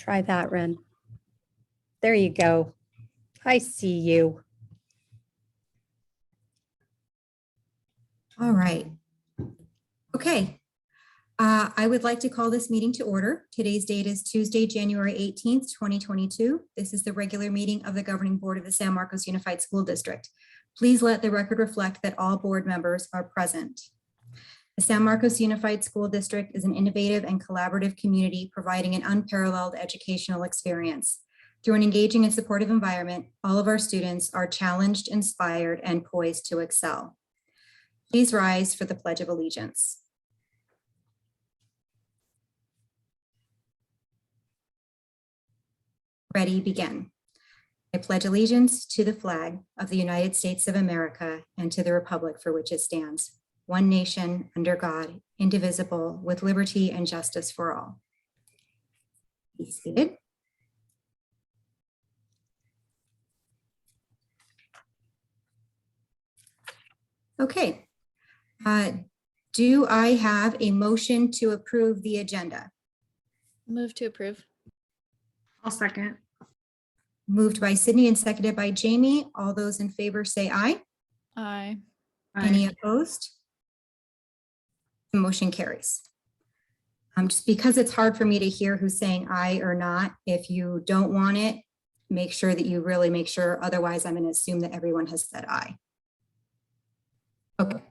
Try that, Ren. There you go. I see you. All right. Okay. I would like to call this meeting to order. Today's date is Tuesday, January 18th, 2022. This is the regular meeting of the Governing Board of the San Marcos Unified School District. Please let the record reflect that all board members are present. The San Marcos Unified School District is an innovative and collaborative community providing an unparalleled educational experience. Through an engaging and supportive environment, all of our students are challenged, inspired, and poised to excel. Please rise for the Pledge of Allegiance. Ready, begin. I pledge allegiance to the flag of the United States of America and to the republic for which it stands, one nation, under God, indivisible, with liberty and justice for all. Be seated. Okay. Do I have a motion to approve the agenda? Move to approve. I'll second. Moved by Sydney and seconded by Jamie. All those in favor say aye. Aye. Any opposed? The motion carries. Just because it's hard for me to hear who's saying aye or not, if you don't want it, make sure that you really make sure. Otherwise, I'm going to assume that everyone has said aye. Okay.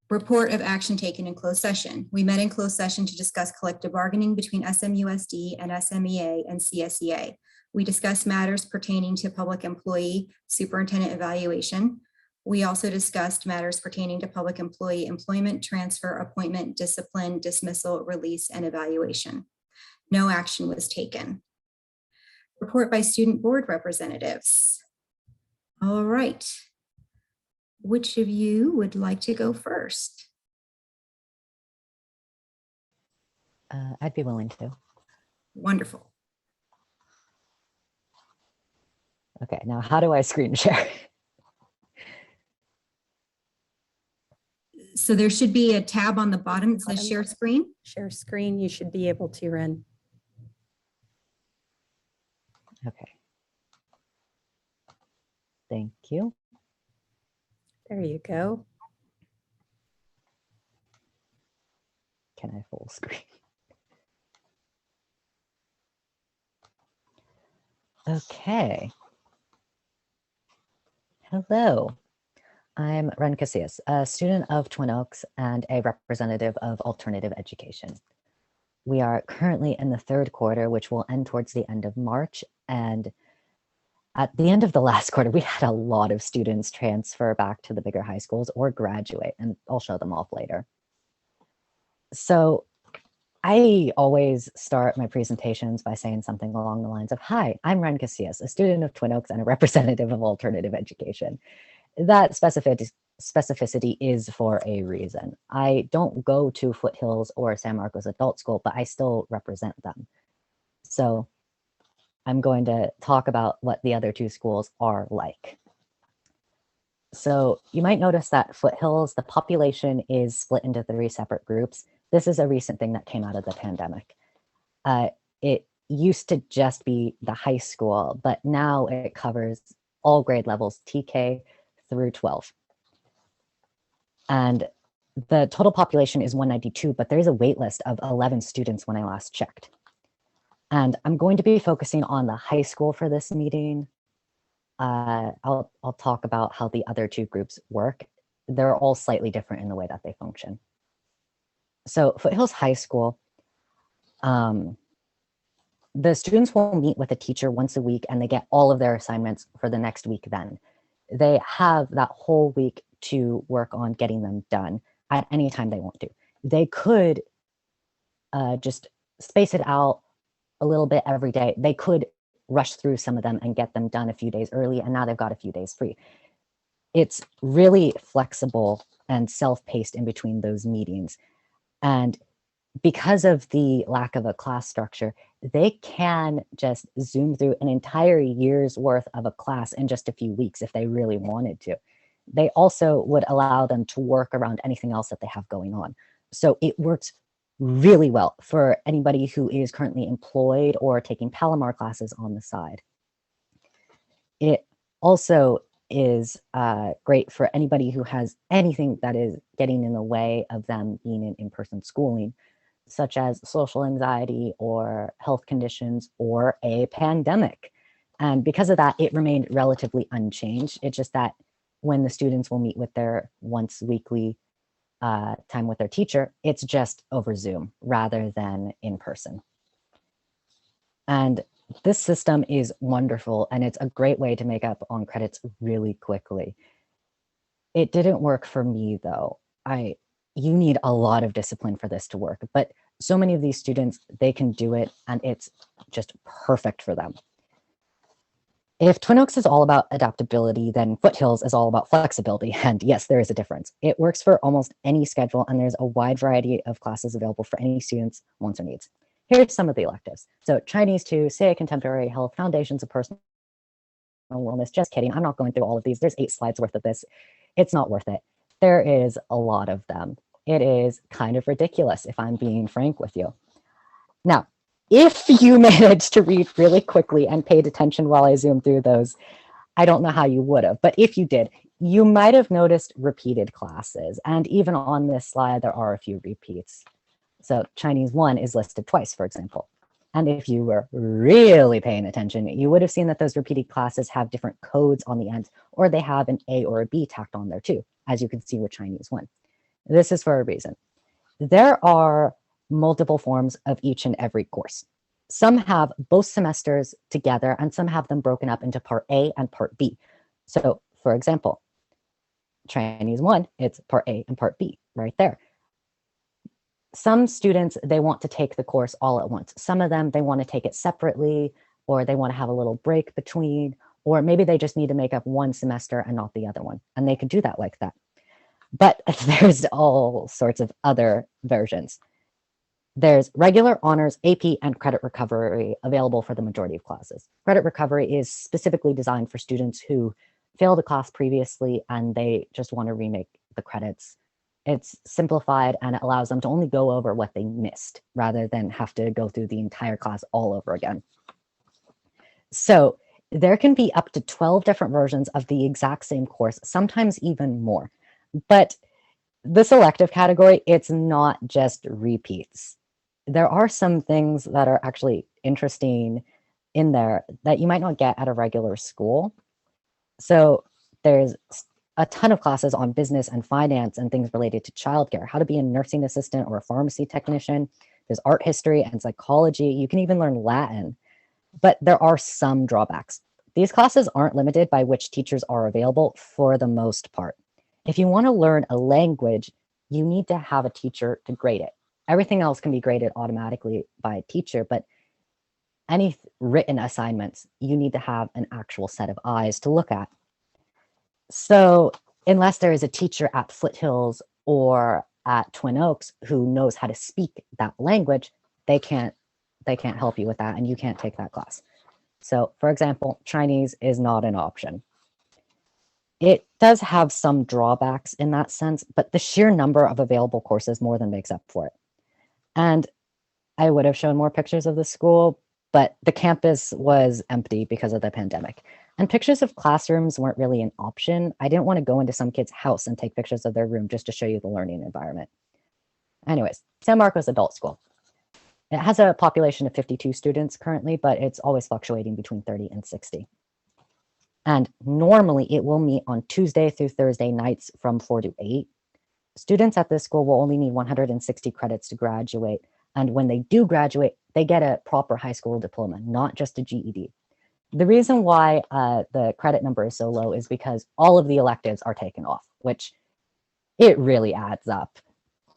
Report of action taken in closed session. We met in closed session to discuss collective bargaining between SMUSD and SMEA and CSEA. We discussed matters pertaining to public employee superintendent evaluation. We also discussed matters pertaining to public employee employment, transfer, appointment, discipline, dismissal, release, and evaluation. No action was taken. Report by student board representatives. All right. Which of you would like to go first? I'd be willing to. Wonderful. Okay, now how do I screen share? So there should be a tab on the bottom that says share screen. Share screen, you should be able to, Ren. Okay. Thank you. There you go. Can I full screen? Okay. Hello. I'm Ren Casillas, a student of Twin Oaks and a representative of alternative education. We are currently in the third quarter, which will end towards the end of March. And at the end of the last quarter, we had a lot of students transfer back to the bigger high schools or graduate, and I'll show them off later. So I always start my presentations by saying something along the lines of, hi, I'm Ren Casillas, a student of Twin Oaks and a representative of alternative education. That specificity is for a reason. I don't go to Foothills or San Marcos Adult School, but I still represent them. So I'm going to talk about what the other two schools are like. So you might notice that Foothills, the population is split into 3 separate groups. This is a recent thing that came out of the pandemic. It used to just be the high school, but now it covers all grade levels, TK through 12. And the total population is 192, but there's a wait list of 11 students when I last checked. And I'm going to be focusing on the high school for this meeting. I'll talk about how the other two groups work. They're all slightly different in the way that they function. So Foothills High School, the students will meet with a teacher once a week and they get all of their assignments for the next week then. They have that whole week to work on getting them done at any time they want to. They could just space it out a little bit every day. They could rush through some of them and get them done a few days early, and now they've got a few days free. It's really flexible and self-paced in between those meetings. And because of the lack of a class structure, they can just zoom through an entire year's worth of a class in just a few weeks if they really wanted to. They also would allow them to work around anything else that they have going on. So it works really well for anybody who is currently employed or taking Palomar classes on the side. It also is great for anybody who has anything that is getting in the way of them being in in-person schooling, such as social anxiety or health conditions or a pandemic. And because of that, it remained relatively unchanged. It's just that when the students will meet with their once weekly time with their teacher, it's just over Zoom rather than in person. And this system is wonderful, and it's a great way to make up on credits really quickly. It didn't work for me though. You need a lot of discipline for this to work, but so many of these students, they can do it and it's just perfect for them. If Twin Oaks is all about adaptability, then Foothills is all about flexibility. And yes, there is a difference. It works for almost any schedule, and there's a wide variety of classes available for any student's wants or needs. Here's some of the electives. So Chinese 2, SEA Contemporary Health, Foundations of Personal Wellness. Just kidding. I'm not going through all of these. There's 8 slides worth of this. It's not worth it. There is a lot of them. It is kind of ridiculous, if I'm being frank with you. Now, if you managed to read really quickly and paid attention while I zoomed through those, I don't know how you would have, but if you did, you might have noticed repeated classes. And even on this slide, there are a few repeats. So Chinese 1 is listed twice, for example. And if you were really paying attention, you would have seen that those repeated classes have different codes on the end, or they have an A or a B tacked on there too, as you can see with Chinese 1. This is for a reason. There are multiple forms of each and every course. Some have both semesters together, and some have them broken up into part A and part B. So for example, Chinese 1, it's part A and part B right there. Some students, they want to take the course all at once. Some of them, they want to take it separately, or they want to have a little break between, or maybe they just need to make up one semester and not the other one. And they could do that like that. But there's all sorts of other versions. There's regular honors, AP, and credit recovery available for the majority of classes. Credit recovery is specifically designed for students who failed a class previously and they just want to remake the credits. It's simplified and it allows them to only go over what they missed rather than have to go through the entire class all over again. So there can be up to 12 different versions of the exact same course, sometimes even more. But this elective category, it's not just repeats. There are some things that are actually interesting in there that you might not get at a regular school. So there's a ton of classes on business and finance and things related to childcare, how to be a nursing assistant or a pharmacy technician. There's art history and psychology. You can even learn Latin, but there are some drawbacks. These classes aren't limited by which teachers are available for the most part. If you want to learn a language, you need to have a teacher to grade it. Everything else can be graded automatically by a teacher, but any written assignments, you need to have an actual set of eyes to look at. So unless there is a teacher at Foothills or at Twin Oaks who knows how to speak that language, they can't help you with that, and you can't take that class. So for example, Chinese is not an option. It does have some drawbacks in that sense, but the sheer number of available courses more than makes up for it. And I would have shown more pictures of the school, but the campus was empty because of the pandemic. And pictures of classrooms weren't really an option. I didn't want to go into some kid's house and take pictures of their room just to show you the learning environment. Anyways, San Marcos Adult School. It has a population of 52 students currently, but it's always fluctuating between 30 and 60. And normally it will meet on Tuesday through Thursday nights from 4 to 8. Students at this school will only need 160 credits to graduate. And when they do graduate, they get a proper high school diploma, not just a GED. The reason why the credit number is so low is because all of the electives are taken off, which it really adds up.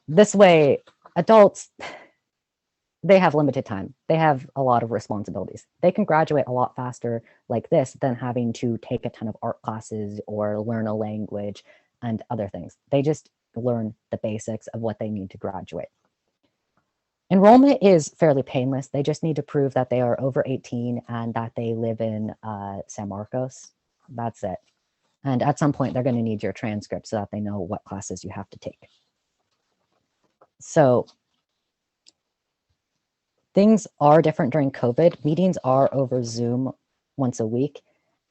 This way, adults, they have limited time. They have a lot of responsibilities. They can graduate a lot faster like this than having to take a ton of art classes or learn a language and other things. They just learn the basics of what they need to graduate. Enrollment is fairly painless. They just need to prove that they are over 18 and that they live in San Marcos. That's it. And at some point, they're going to need your transcript so that they know what classes you have to take. So Things are different during COVID. Meetings are over Zoom once a week,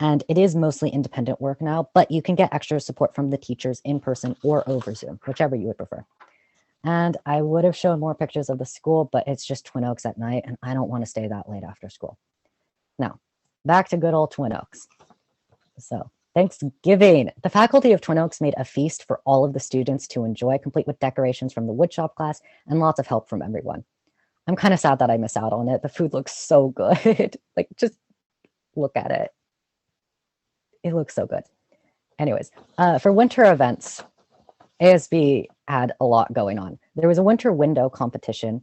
and it is mostly independent work now, but you can get extra support from the teachers in person or over Zoom, whichever you would prefer. And I would have shown more pictures of the school, but it's just Twin Oaks at night, and I don't want to stay that late after school. Now, back to good old Twin Oaks. So, Thanksgiving. The faculty of Twin Oaks made a feast for all of the students to enjoy, complete with decorations from the woodshop class and lots of help from everyone. I'm kind of sad that I missed out on it. The food looks so good. Like, just look at it. It looks so good. Anyways, for winter events, ASB had a lot going on. There was a winter window competition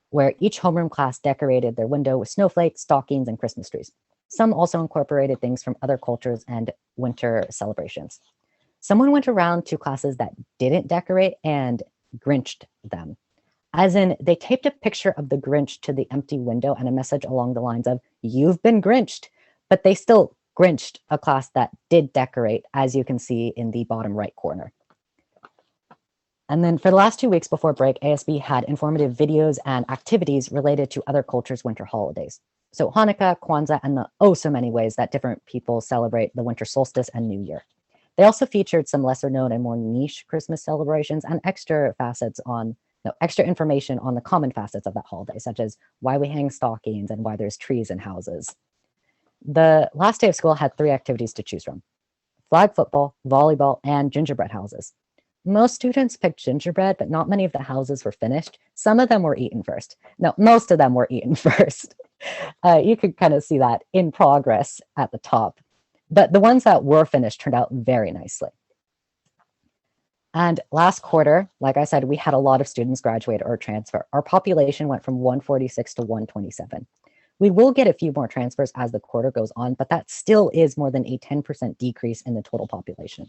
where each homeroom class decorated their window with snowflakes, stockings, and Christmas trees. Some also incorporated things from other cultures and winter celebrations. Someone went around to classes that didn't decorate and Grinched them. As in, they taped a picture of the Grinch to the empty window and a message along the lines of, "You've been Grinched," but they still Grinched a class that did decorate, as you can see in the bottom right corner. And then for the last 2 weeks before break, ASB had informative videos and activities related to other cultures' winter holidays. So Hanukkah, Kwanzaa, and the oh so many ways that different people celebrate the winter solstice and New Year. They also featured some lesser known and more niche Christmas celebrations and extra information on the common facets of that holiday, such as why we hang stockings and why there's trees in houses. The last day of school had 3 activities to choose from: flag football, volleyball, and gingerbread houses. Most students picked gingerbread, but not many of the houses were finished. Some of them were eaten first. No, most of them were eaten first. You could kind of see that in progress at the top. But the ones that were finished turned out very nicely. And last quarter, like I said, we had a lot of students graduate or transfer. Our population went from 146 to 127. We will get a few more transfers as the quarter goes on, but that still is more than a 10% decrease in the total population.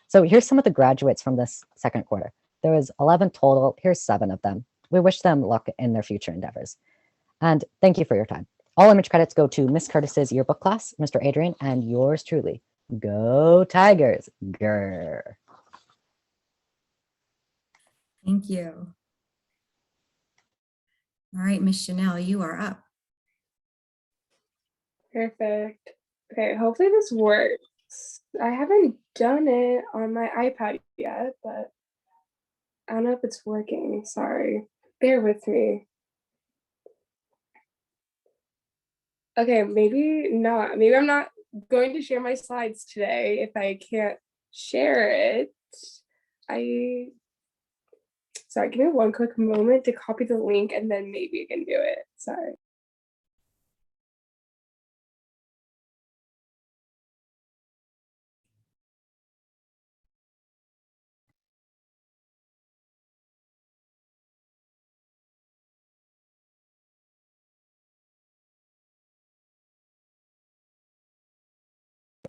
So here's some of the graduates from this second quarter. There was 11 total. Here's 7 of them. We wish them luck in their future endeavors. And thank you for your time. All image credits go to Miss Curtis's yearbook class, Mr. Adrian, and yours truly. Go Tigers. Grr. Thank you. All right, Miss Chanel, you are up. Perfect. Okay, hopefully this works. I haven't done it on my iPad yet, but I don't know if it's working. Sorry. Bear with me. Okay, maybe not. Maybe I'm not going to share my slides today if I can't share it. Sorry, give me one quick moment to copy the link and then maybe I can do it. Sorry.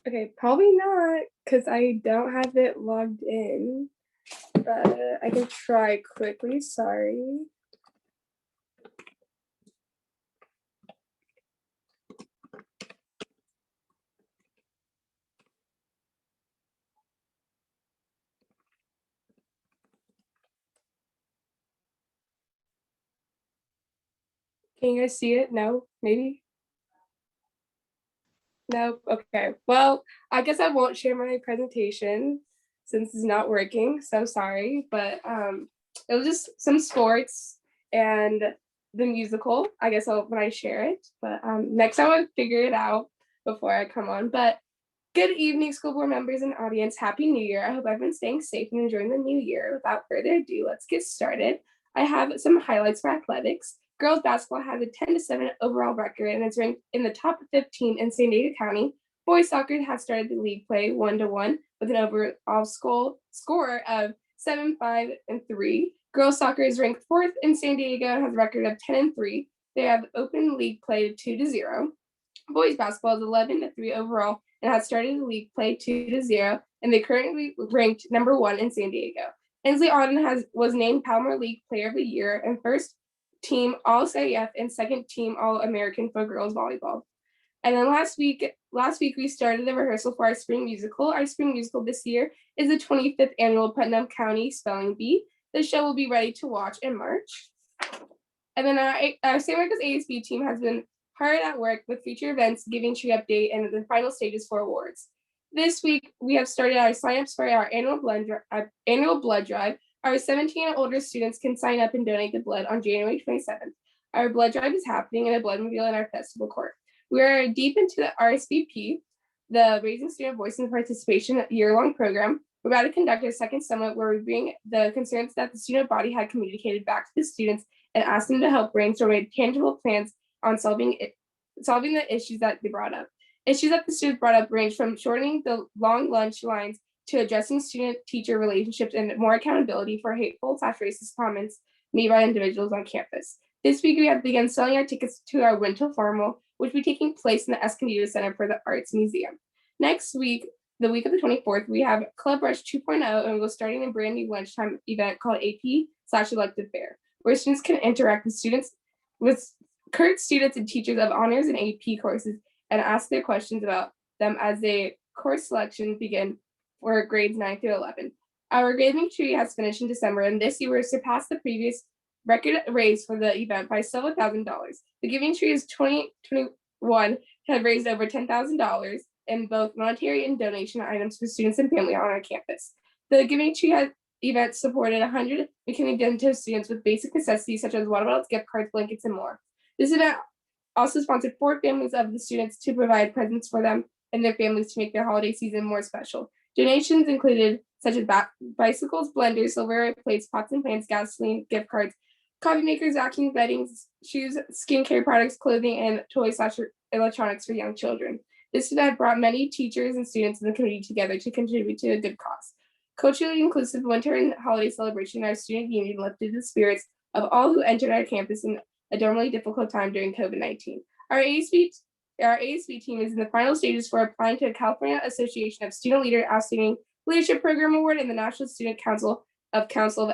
Okay, probably not because I don't have it logged in, but I can try quickly. Sorry. Can you guys see it? No, maybe? Nope. Okay. Well, I guess I won't share my presentation since it's not working. So sorry, but it was just some sports and the musical. I guess when I share it, but next time I'll figure it out before I come on. But good evening, school board members and audience. Happy New Year. I hope everyone's staying safe and enjoying the new year. Without further ado, let's get started. I have some highlights for athletics. Girls basketball has a 10-7 overall record and is ranked in the top 15 in San Diego County. Boys soccer has started the league play 1-1 with an overall score of 7-5-3. Girls soccer is ranked 4th in San Diego and has a record of 10-3. They have open league play 2-0. Boys basketball is 11-3 overall and has started the league play 2-0, and they currently ranked number 1 in San Diego. Inslee Auden was named Palmer League Player of the Year and first team All-CIF and second team All-American for girls volleyball. And then last week we started the rehearsal for our spring musical. Our spring musical this year is the 25th annual Putnam County Spelling Bee. The show will be ready to watch in March. And then our San Marcos ASB team has been hard at work with future events, Giving Tree update, and the final stages for awards. This week, we have started our signups for our annual blood drive. Our 17 and older students can sign up and donate the blood on January 27th. Our blood drive is happening in a bloodmobile in our festival court. We are deep into the RSVP, the Raising Student Voice and Participation year-long program. We're about to conduct a second summit where we bring the concerns that the student body had communicated back to the students and ask them to help brainstorm tangible plans on solving the issues that they brought up. Issues that the students brought up range from shortening the long lunch lines to addressing student-teacher relationships and more accountability for hateful/racist comments made by individuals on campus. This week, we have begun selling our tickets to our winter formal, which will be taking place in the Escondido Center for the Arts Museum. Next week, the week of the 24th, we have Club Rush 2.0, and we're starting a brand new lunchtime event called AP/Elective Fair, where students can interact with current students and teachers of honors and AP courses and ask their questions about them as the course selection begin for grades 9 through 11. Our Giving Tree has finished in December, and this year we surpassed the previous record raise for the event by several $1,000s. The Giving Tree is 2021 have raised over $10,000 in both monetary and donation items for students and family on our campus. The Giving Tree event supported 100 McKinney Dental students with basic necessities such as water bottles, gift cards, blankets, and more. This event also sponsored 4 families of the students to provide presents for them and their families to make their holiday season more special. Donations included such as bicycles, blenders, silverware plates, pots and pans, gasoline, gift cards, coffee makers, vacuums, beddings, shoes, skincare products, clothing, and toys/electronics for young children. This event brought many teachers and students in the community together to contribute to a good cause. Culturally inclusive winter and holiday celebration, our student union lifted the spirits of all who entered our campus in a normally difficult time during COVID-19. Our ASB team is in the final stages for applying to the California Association of Student Leader Outstanding Leadership Program Award and the National Student Council of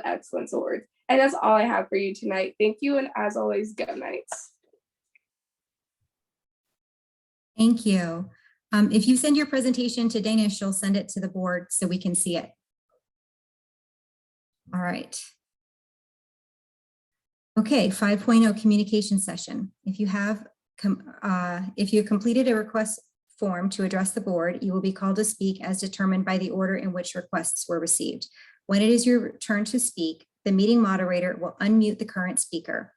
Excellence Awards. And that's all I have for you tonight. Thank you, and as always, go Knights. Thank you. If you send your presentation to Dana, she'll send it to the board so we can see it. All right. Okay, 5.0 communication session. If you completed a request form to address the board, you will be called to speak as determined by the order in which requests were received. When it is your turn to speak, the meeting moderator will unmute the current speaker.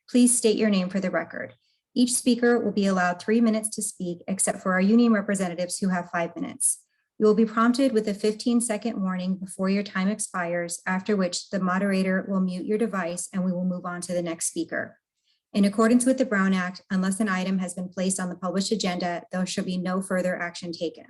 Please state your name for the record. Each speaker will be allowed 3 minutes to speak, except for our union representatives who have 5 minutes. You will be prompted with a 15-second warning before your time expires, after which the moderator will mute your device and we will move on to the next speaker. In accordance with the Brown Act, unless an item has been placed on the published agenda, there shall be no further action taken.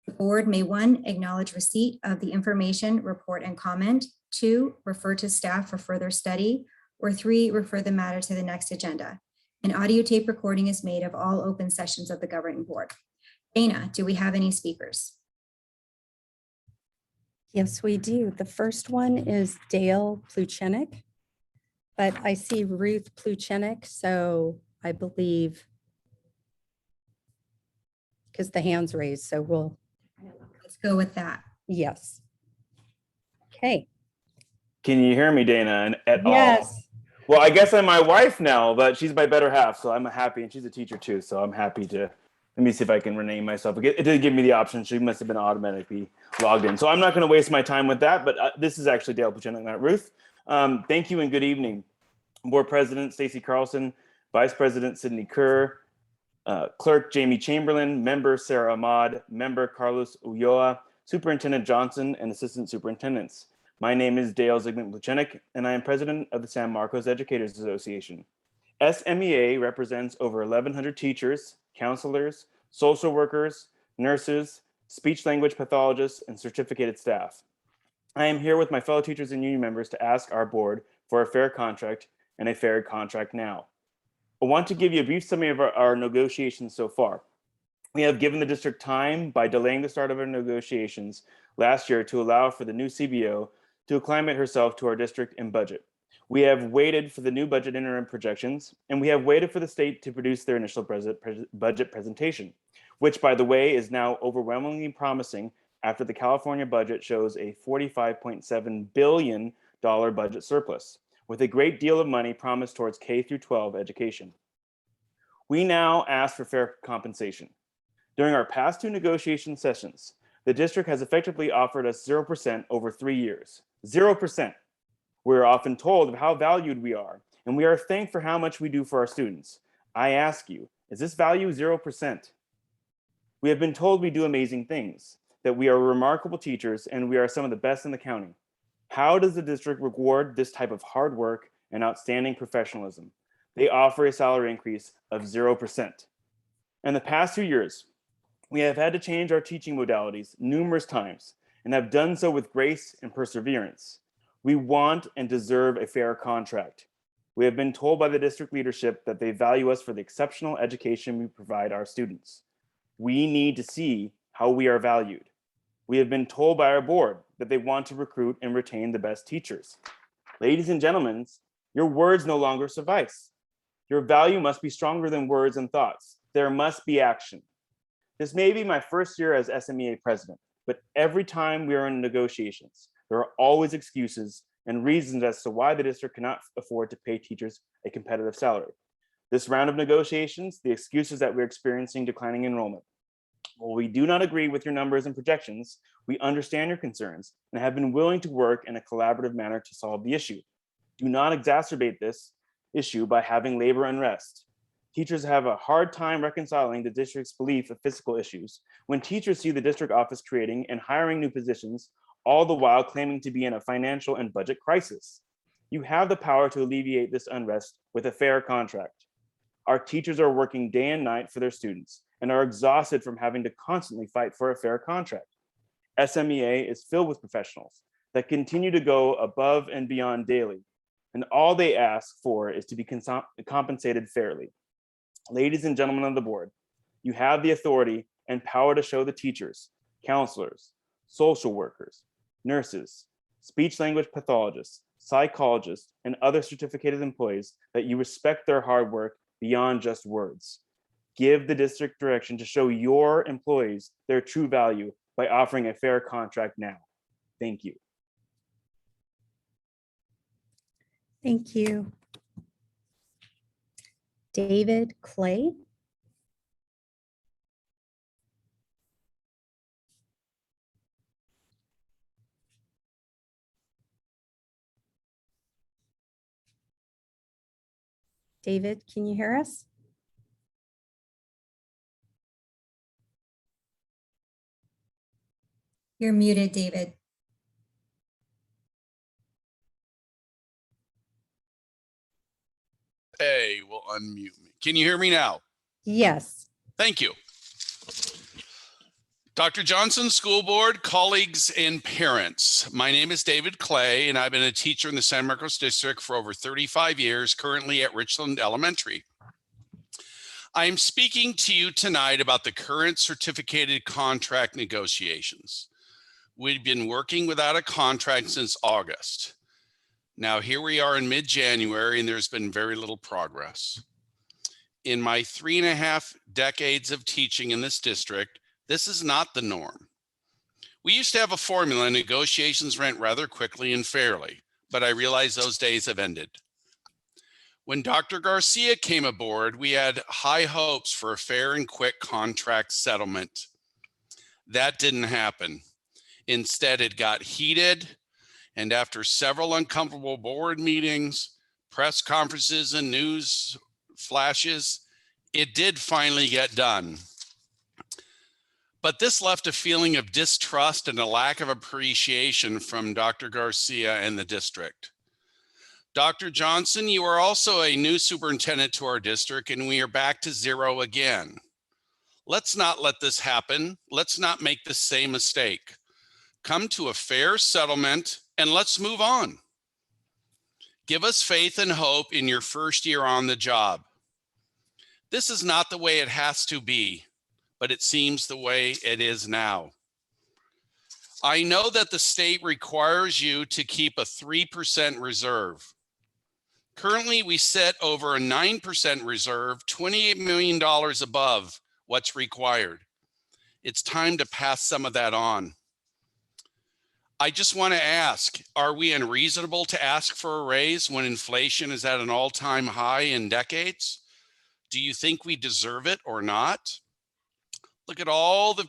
The board may 1, acknowledge receipt of the information, report, and comment, 2, refer to staff for further study, or 3, refer the matter to the next agenda. An audio tape recording is made of all open sessions of the governing board. Dana, do we have any speakers? Yes, we do. The first one is Dale Pluchenik, but I see Ruth Pluchenik, so I believe because the hand's raised, so we'll. Let's go with that. Yes. Okay. Can you hear me, Dana, at all? Yes. Well, I guess I'm my wife now, but she's my better half, so I'm happy, and she's a teacher too, so I'm happy to. Let me see if I can rename myself. It did give me the option. She must have been automatically logged in. So I'm not going to waste my time with that, but this is actually Dale Pluchenik, not Ruth. Thank you and good evening. Board President Stacy Carlson, Vice President Sydney Kerr, Clerk Jamie Chamberlain, Member Sarah Ahmad, Member Carlos Ulloa, Superintendent Johnson, and Assistant Superintendents. My name is Dale Zygmunt Pluchenik, and I am President of the San Marcos Educators Association. SMEA represents over 1,100 teachers, counselors, social workers, nurses, speech language pathologists, and certificated staff. I am here with my fellow teachers and union members to ask our board for a fair contract and a fair contract now. I want to give you a brief summary of our negotiations so far. We have given the district time by delaying the start of our negotiations last year to allow for the new CBO to acclimate herself to our district and budget. We have waited for the new budget interim projections, and we have waited for the state to produce their initial budget presentation, which, by the way, is now overwhelmingly promising after the California budget shows a $45.7 billion budget surplus, with a great deal of money promised towards K through 12 education. We now ask for fair compensation. During our past 2 negotiation sessions, the district has effectively offered us 0% over 3 years. 0%. We're often told of how valued we are, and we are thanked for how much we do for our students. I ask you, is this value 0%? We have been told we do amazing things, that we are remarkable teachers, and we are some of the best in the county. How does the district reward this type of hard work and outstanding professionalism? They offer a salary increase of 0%. In the past 2 years, we have had to change our teaching modalities numerous times and have done so with grace and perseverance. We want and deserve a fair contract. We have been told by the district leadership that they value us for the exceptional education we provide our students. We need to see how we are valued. We have been told by our board that they want to recruit and retain the best teachers. Ladies and gentlemen, your words no longer suffice. Your value must be stronger than words and thoughts. There must be action. This may be my first year as SMEA president, but every time we are in negotiations, there are always excuses and reasons as to why the district cannot afford to pay teachers a competitive salary. This round of negotiations, the excuse is that we're experiencing declining enrollment. While we do not agree with your numbers and projections, we understand your concerns and have been willing to work in a collaborative manner to solve the issue. Do not exacerbate this issue by having labor unrest. Teachers have a hard time reconciling the district's belief of fiscal issues when teachers see the district office creating and hiring new positions, all the while claiming to be in a financial and budget crisis. You have the power to alleviate this unrest with a fair contract. Our teachers are working day and night for their students and are exhausted from having to constantly fight for a fair contract. SMEA is filled with professionals that continue to go above and beyond daily, and all they ask for is to be compensated fairly. Ladies and gentlemen of the board, you have the authority and power to show the teachers, counselors, social workers, nurses, speech language pathologists, psychologists, and other certificated employees that you respect their hard work beyond just words. Give the district direction to show your employees their true value by offering a fair contract now. Thank you. Thank you. David Clay. David, can you hear us? You're muted, David. Hey, will unmute me. Can you hear me now? Yes. Thank you. Dr. Johnson, school board, colleagues, and parents. My name is David Clay, and I've been a teacher in the San Marcos district for over 35 years, currently at Richland Elementary. I am speaking to you tonight about the current certificated contract negotiations. We've been working without a contract since August. Now here we are in mid-January and there's been very little progress. In my 3.5 decades of teaching in this district, this is not the norm. We used to have a formula and negotiations went rather quickly and fairly, but I realize those days have ended. When Dr. Garcia came aboard, we had high hopes for a fair and quick contract settlement. That didn't happen. Instead, it got heated, and after several uncomfortable board meetings, press conferences, and news flashes, it did finally get done. But this left a feeling of distrust and a lack of appreciation from Dr. Garcia and the district. Dr. Johnson, you are also a new superintendent to our district, and we are back to zero again. Let's not let this happen. Let's not make the same mistake. Come to a fair settlement and let's move on. Give us faith and hope in your first year on the job. This is not the way it has to be, but it seems the way it is now. I know that the state requires you to keep a 3% reserve. Currently, we sit over a 9% reserve, $28 million above what's required. It's time to pass some of that on. I just want to ask, are we unreasonable to ask for a raise when inflation is at an all-time high in decades? Do you think we deserve it or not? Look at all the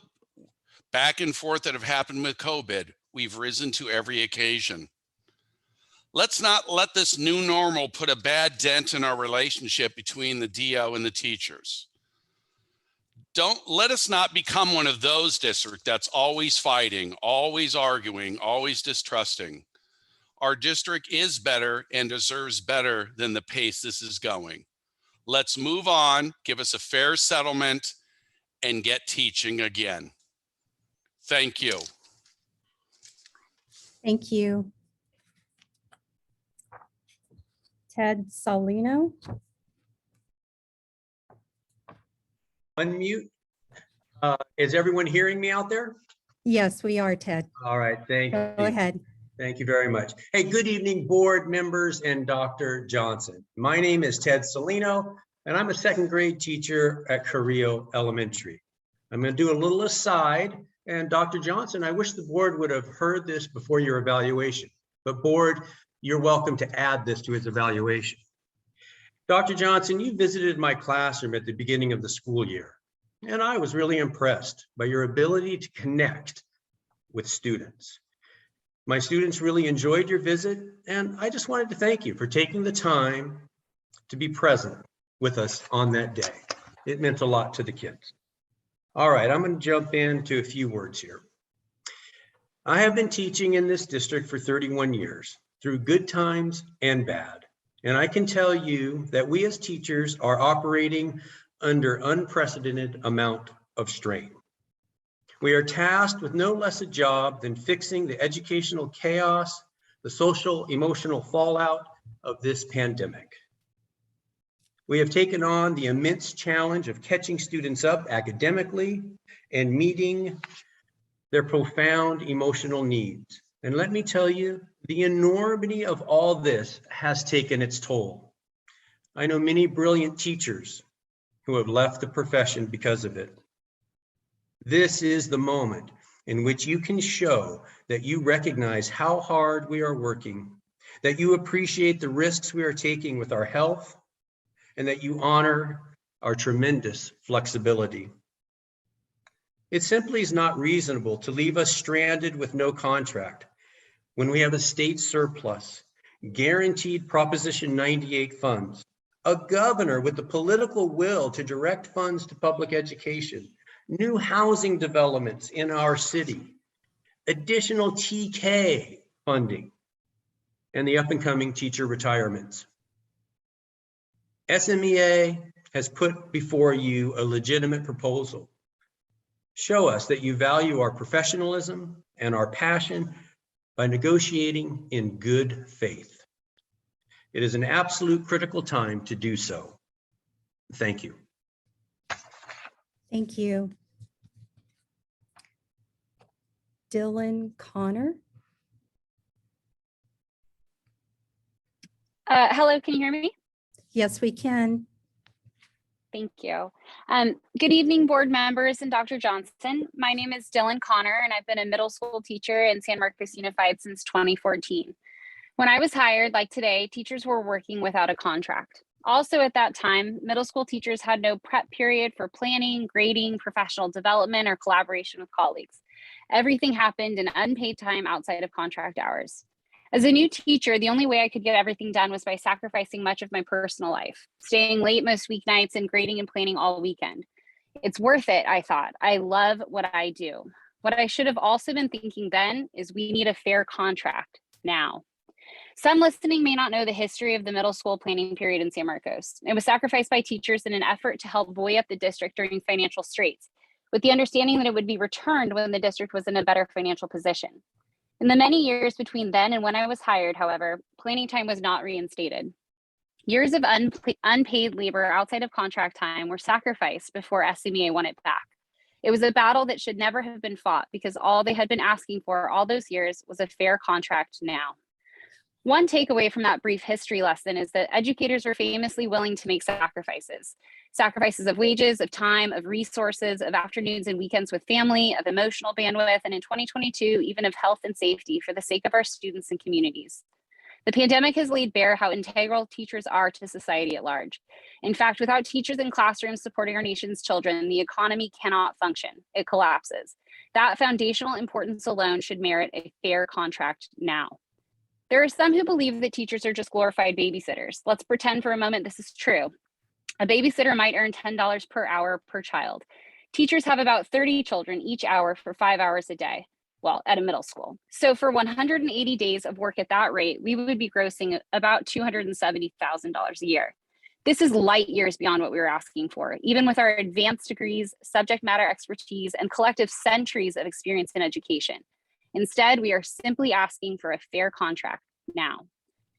back and forth that have happened with COVID. We've risen to every occasion. Let's not let this new normal put a bad dent in our relationship between the DO and the teachers. Don't let us not become one of those districts that's always fighting, always arguing, always distrusting. Our district is better and deserves better than the pace this is going. Let's move on, give us a fair settlement, and get teaching again. Thank you. Thank you. Ted Salino. Unmute. Is everyone hearing me out there? Yes, we are, Ted. All right, thank Go you. ahead. Thank you very much. Hey, good evening, board members and Dr. Johnson. My name is Ted Salino, and I'm a second grade teacher at Carrillo Elementary. I'm going to do a little aside, and Dr. Johnson, I wish the board would have heard this before your evaluation, but board, you're welcome to add this to its evaluation. Dr. Johnson, you visited my classroom at the beginning of the school year, and I was really impressed by your ability to connect with students. My students really enjoyed your visit, and I just wanted to thank you for taking the time to be present with us on that day. It meant a lot to the kids. All right, I'm going to jump into a few words here. I have been teaching in this district for 31 years, through good times and bad. And I can tell you that we as teachers are operating under unprecedented amount of strain. We are tasked with no less a job than fixing the educational chaos, the social emotional fallout of this pandemic. We have taken on the immense challenge of catching students up academically and meeting their profound emotional needs. And let me tell you, the enormity of all this has taken its toll. I know many brilliant teachers who have left the profession because of it. This is the moment in which you can show that you recognize how hard we are working, that you appreciate the risks we are taking with our health, and that you honor our tremendous flexibility. It simply is not reasonable to leave us stranded with no contract when we have a state surplus, guaranteed Proposition 98 funds, a governor with the political will to direct funds to public education, new housing developments in our city, additional TK funding, and the up-and-coming teacher retirements. SMEA has put before you a legitimate proposal. Show us that you value our professionalism and our passion by negotiating in good faith. It is an absolute critical time to do so. Thank you. Thank you. Dylan Connor. Hello, can you hear me? Yes, we can. Thank you. Good evening, board members and Dr. Johnson. My name is Dylan Connor, and I've been a middle school teacher in San Marcos Unified since 2014. When I was hired, like today, teachers were working without a contract. Also at that time, middle school teachers had no prep period for planning, grading, professional development, or collaboration with colleagues. Everything happened in unpaid time outside of contract hours. As a new teacher, the only way I could get everything done was by sacrificing much of my personal life, staying late most weeknights and grading and planning all weekend. It's worth it, I thought. I love what I do. What I should have also been thinking then is we need a fair contract now. Some listening may not know the history of the middle school planning period in San Marcos. It was sacrificed by teachers in an effort to help buoy up the district during financial straits, with the understanding that it would be returned when the district was in a better financial position. In the many years between then and when I was hired, however, planning time was not reinstated. Years of unpaid labor outside of contract time were sacrificed before SMEA won it back. It was a battle that should never have been fought because all they had been asking for all those years was a fair contract now. One takeaway from that brief history lesson is that educators are famously willing to make sacrifices. Sacrifices of wages, of time, of resources, of afternoons and weekends with family, of emotional bandwidth, and in 2022, even of health and safety for the sake of our students and communities. The pandemic has laid bare how integral teachers are to society at large. In fact, without teachers in classrooms supporting our nation's children, the economy cannot function. It collapses. That foundational importance alone should merit a fair contract now. There are some who believe that teachers are just glorified babysitters. Let's pretend for a moment this is true. A babysitter might earn $10 per hour per child. Teachers have about 30 children each hour for 5 hours a day. Well, at a middle school. So for 180 days of work at that rate, we would be grossing about $270,000 a year. This is light years beyond what we were asking for, even with our advanced degrees, subject matter expertise, and collective centuries of experience in education. Instead, we are simply asking for a fair contract now.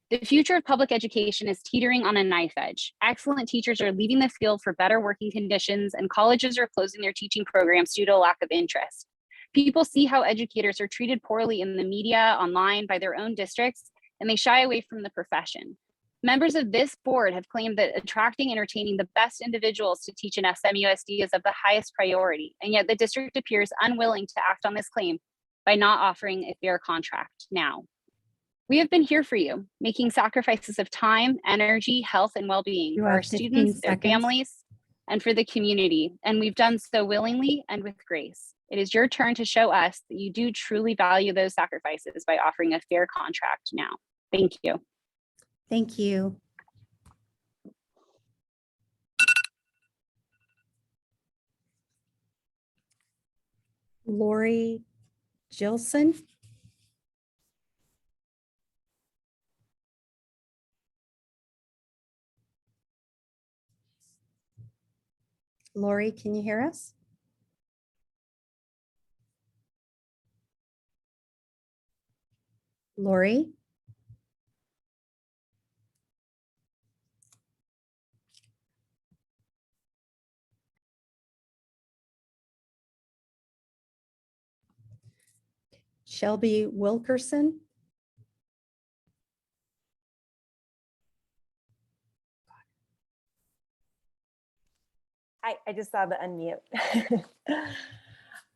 The future of public education is teetering on a knife edge. Excellent teachers are leaving the field for better working conditions, and colleges are closing their teaching programs due to a lack of interest. People see how educators are treated poorly in the media, online, by their own districts, and they shy away from the profession. Members of this board have claimed that attracting and retaining the best individuals to teach in SMUSD is of the highest priority, and yet the district appears unwilling to act on this claim by not offering a fair contract now. We have been here for you, making sacrifices of time, energy, health, and well-being You for have our 15 students, their seconds. families, and for the community, and we've done so willingly and with grace. It is your turn to show us that you do truly value those sacrifices by offering a fair contract now. Thank you. Thank you. Lori Gilson. Lori, can you hear us? Lori? Shelby Wilkinson? I just saw the unmute.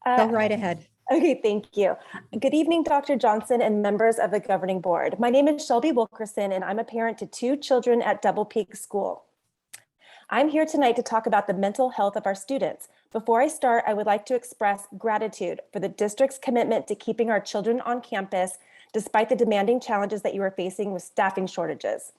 Go right ahead. Okay, thank you. Good evening, Dr. Johnson and members of the governing board. My name is Shelby Wilkinson, and I'm a parent to 2 children at Double Peak School. I'm here tonight to talk about the mental health of our students. Before I start, I would like to express gratitude for the district's commitment to keeping our children on campus, despite the demanding challenges that you are facing with staffing shortages.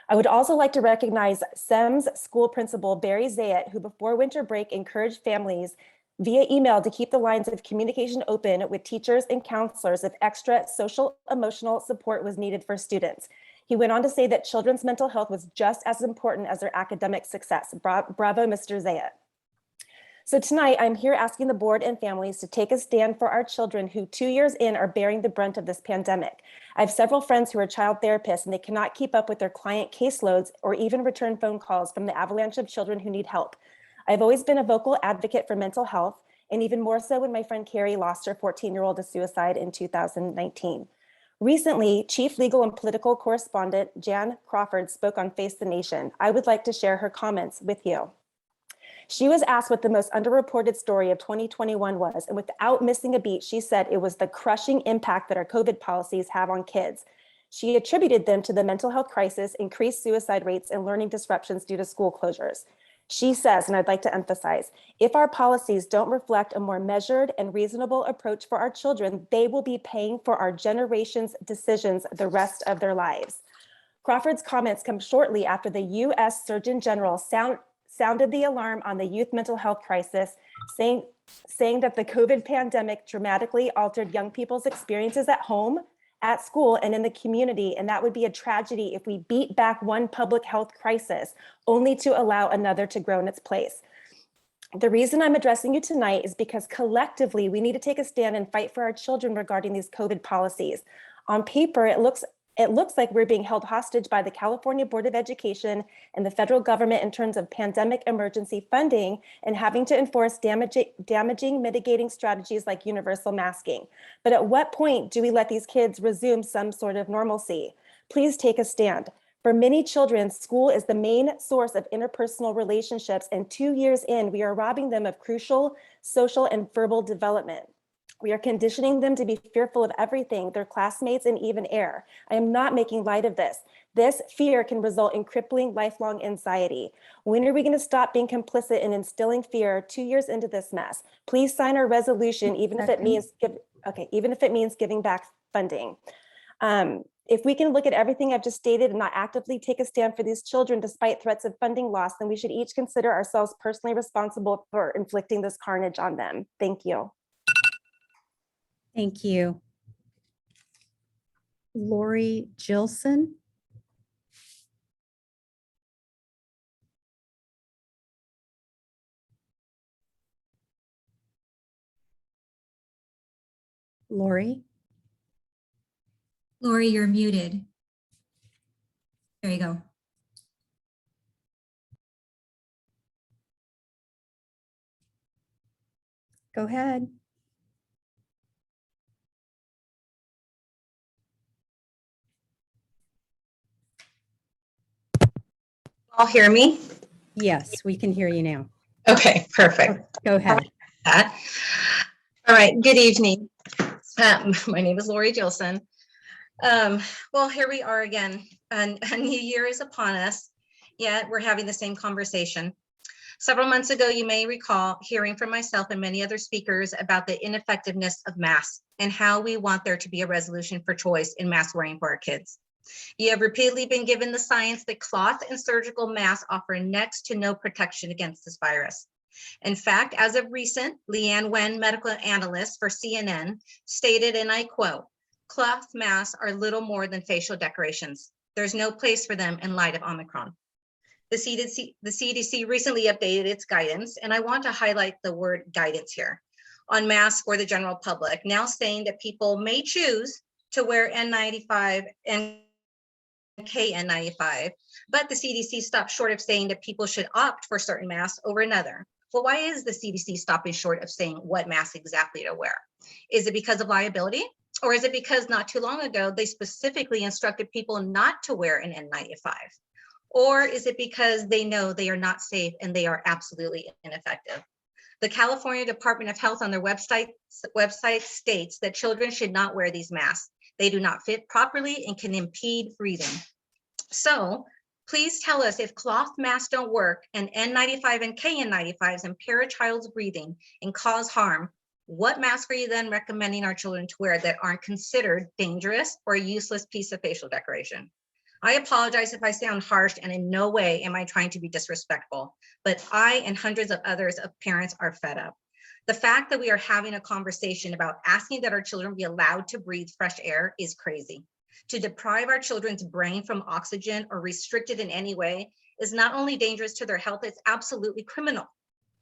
I would also like to recognize SEMS school principal Barry Zayat, who before winter break encouraged families via email to keep the lines of communication open with teachers and counselors if extra social emotional support was needed for students. He went on to say that children's mental health was just as important as their academic success. Bravo, Mr. Zayat. So tonight, I'm here asking the board and families to take a stand for our children who 2 years in are bearing the brunt of this pandemic. I have several friends who are child therapists, and they cannot keep up with their client caseloads or even return phone calls from the avalanche of children who need help. I've always been a vocal advocate for mental health, and even more so when my friend Carrie lost her 14-year-old to suicide in 2019. Recently, Chief Legal and Political Correspondent Jan Crawford spoke on Face the Nation. I would like to share her comments with you. She was asked what the most underreported story of 2021 was, and without missing a beat, she said it was the crushing impact that our COVID policies have on kids. She attributed them to the mental health crisis, increased suicide rates, and learning disruptions due to school closures. She says, and I'd like to emphasize, if our policies don't reflect a more measured and reasonable approach for our children, they will be paying for our generation's decisions the rest of their lives. Crawford's comments come shortly after the U.S. Surgeon General sounded the alarm on the youth mental health crisis, saying that the COVID pandemic dramatically altered young people's experiences at home, at school, and in the community, and that would be a tragedy if we beat back one public health crisis only to allow another to grow in its place. The reason I'm addressing you tonight is because collectively we need to take a stand and fight for our children regarding these COVID policies. On paper, it looks It looks like we're being held hostage by the California Board of Education and the federal government in terms of pandemic emergency funding and having to enforce damaging mitigating strategies like universal masking. But at what point do we let these kids resume some sort of normalcy? Please take a stand. For many children, school is the main source of interpersonal relationships, and 2 years in, we are robbing them of crucial social and verbal development. We are conditioning them to be fearful of everything, their classmates, and even air. I am not making light of this. This fear can result in crippling lifelong anxiety. When are we going to stop being complicit in instilling fear 2 years into this mess? Please sign our resolution, even if it means giving back funding. If we can look at everything I've just stated and not actively take a stand for these children despite threats of funding loss, then we should each consider ourselves personally responsible for inflicting this carnage on them. Thank you. Thank you. Lori Gilson. Lori. Lori, you're muted. There you go. Go ahead. All hear me? Yes, we can hear you now. Okay, perfect. Go ahead. All right, good evening. My name is Lori Gilson. Well, here we are again. A new year is upon us, yet we're having the same conversation. Several months ago, you may recall hearing from myself and many other speakers about the ineffectiveness of masks and how we want there to be a resolution for choice in mask wearing for our kids. You have repeatedly been given the science that cloth and surgical masks offer next to no protection against this virus. In fact, as of recent, Leanne Wen, medical analyst for CNN, stated, and I quote, "Cloth masks are little more than facial decorations. There's no place for them in light of Omicron." The CDC recently updated its guidance, and I want to highlight the word guidance here, on masks for the general public, now saying that people may choose to wear N95 and KN95, but the CDC stopped short of saying that people should opt for certain masks over another. Well, why is the CDC stopping short of saying what mask exactly to wear? Is it because of liability? Or is it because not too long ago, they specifically instructed people not to wear an N95? Or is it because they know they are not safe and they are absolutely ineffective? The California Department of Health on their website states that children should not wear these masks. They do not fit properly and can impede breathing. So please tell us, if cloth masks don't work and N95 and KN95s impair a child's breathing and cause harm, what mask are you then recommending our children to wear that aren't considered dangerous or a useless piece of facial decoration? I apologize if I sound harsh, and in no way am I trying to be disrespectful, but I and hundreds of others of parents are fed up. The fact that we are having a conversation about asking that our children be allowed to breathe fresh air is crazy. To deprive our children's brain from oxygen or restrict it in any way is not only dangerous to their health, it's absolutely criminal.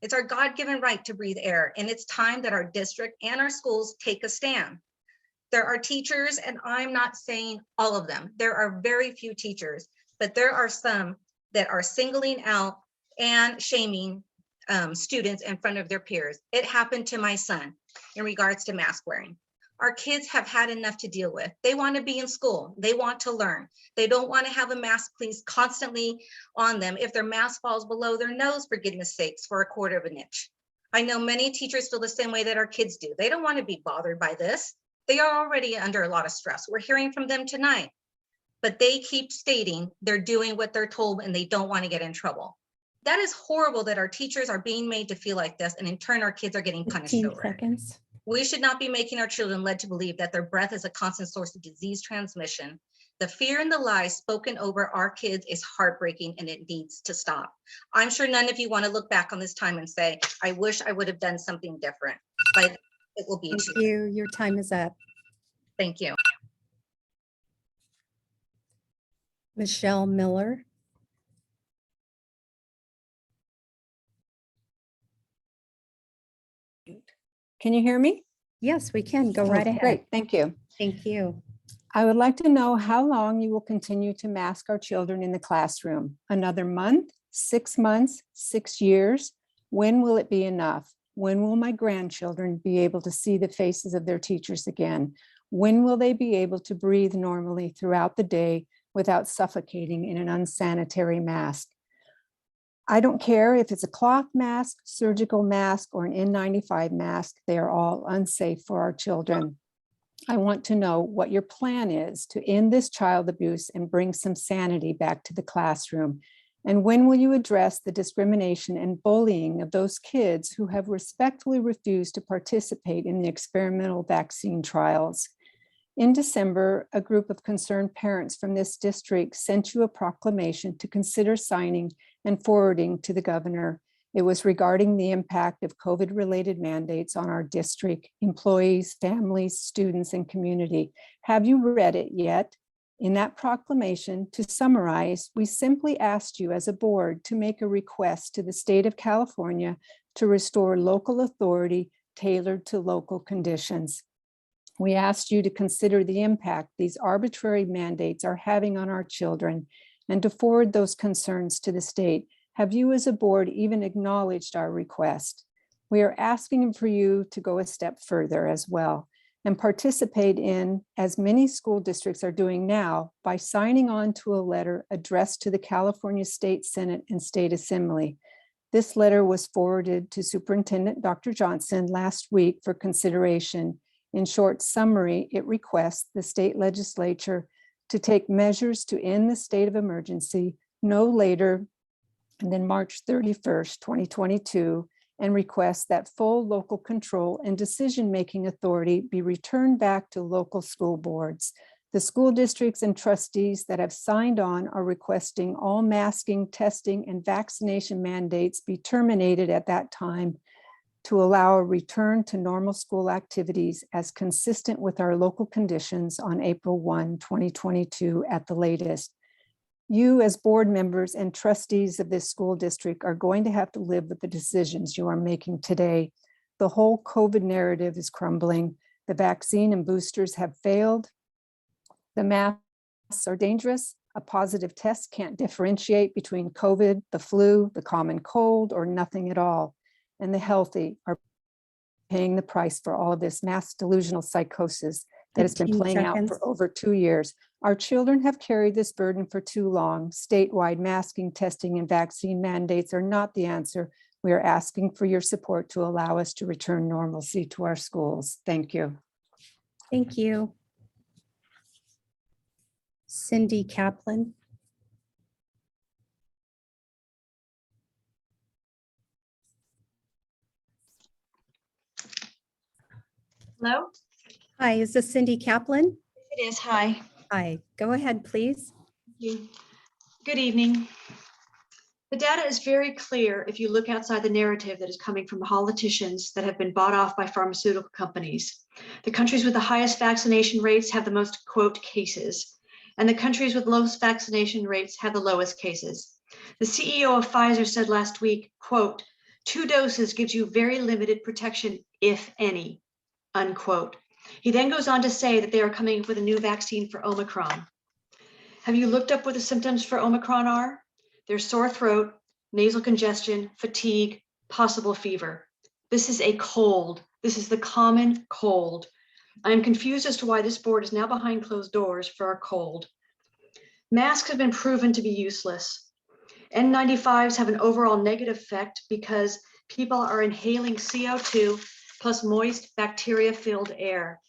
It's our God-given right to breathe air, and it's time that our district and our schools take a stand. There are teachers, and I'm not saying all of them. There are very few teachers, but there are some that are singling out and shaming students in front of their peers. It happened to my son in regards to mask wearing. Our kids have had enough to deal with. They want to be in school. They want to learn. They don't want to have a mask please constantly on them if their mask falls below their nose, for goodness sakes, for 1/4 of an inch. I know many teachers feel the same way that our kids do. They don't want to be bothered by this. They are already under a lot of stress. We're hearing from them tonight, but they keep stating they're doing what they're told and they don't want to get in trouble. That is horrible that our teachers are being made to feel like this, and in turn, our kids are getting punished 15 over it. seconds. We should not be making our children led to believe that their breath is a constant source of disease transmission. The fear and the lies spoken over our kids is heartbreaking, and it needs to stop. I'm sure none of you want to look back on this time and say, I wish I would have done something different, but it will be Thank too late. you. Your time is up. Thank you. Michelle Miller. Can you hear me? Yes, we can. Go right ahead. Great, thank you. Thank you. I would like to know how long you will continue to mask our children in the classroom. Another month, 6 months, 6 years? When will it be enough? When will my grandchildren be able to see the faces of their teachers again? When will they be able to breathe normally throughout the day without suffocating in an unsanitary mask? I don't care if it's a cloth mask, surgical mask, or an N95 mask, they are all unsafe for our children. I want to know what your plan is to end this child abuse and bring some sanity back to the classroom. And when will you address the discrimination and bullying of those kids who have respectfully refused to participate in the experimental vaccine trials? In December, a group of concerned parents from this district sent you a proclamation to consider signing and forwarding to the governor. It was regarding the impact of COVID-related mandates on our district, employees, families, students, and community. Have you read it yet? In that proclamation, to summarize, we simply asked you as a board to make a request to the state of California to restore local authority tailored to local conditions. We asked you to consider the impact these arbitrary mandates are having on our children and to forward those concerns to the state. Have you as a board even acknowledged our request? We are asking for you to go a step further as well and participate in, as many school districts are doing now, by signing on to a letter addressed to the California State Senate and State Assembly. This letter was forwarded to Superintendent Dr. Johnson last week for consideration. In short summary, it requests the state legislature to take measures to end the state of emergency no later than March 31st, 2022, and requests that full local control and decision-making authority be returned back to local school boards. The school districts and trustees that have signed on are requesting all masking, testing, and vaccination mandates be terminated at that time to allow a return to normal school activities as consistent with our local conditions on April 1, 2022 at the latest. You as board members and trustees of this school district are going to have to live with the decisions you are making today. The whole COVID narrative is crumbling. The vaccine and boosters have failed. The masks are dangerous. A positive test can't differentiate between COVID, the flu, the common cold, or nothing at all. And the healthy are paying the price for all of this mass delusional psychosis that has been 15 playing out seconds. for over 2 years. Our children have carried this burden for too long. Statewide masking, testing, and vaccine mandates are not the answer. We are asking for your support to allow us to return normalcy to our schools. Thank you. Thank you. Cindy Kaplan. Hello? Hi, is this Cindy Kaplan? It is. Hi. Hi, go ahead, please. Thank you. Good evening. The data is very clear if you look outside the narrative that is coming from politicians that have been bought off by pharmaceutical companies. The countries with the highest vaccination rates have the most, quote, cases, and the countries with lowest vaccination rates have the lowest cases. The CEO of Pfizer said last week, quote, 2 doses gives you very limited protection, if any, unquote. He then goes on to say that they are coming up with a new vaccine for Omicron. Have you looked up what the symptoms for Omicron are? There's sore throat, nasal congestion, fatigue, possible fever. This is a cold. This is the common cold. I am confused as to why this board is now behind closed doors for a cold. Masks have been proven to be useless. N95s have an overall negative effect because people are inhaling CO2 plus moist bacteria-filled air.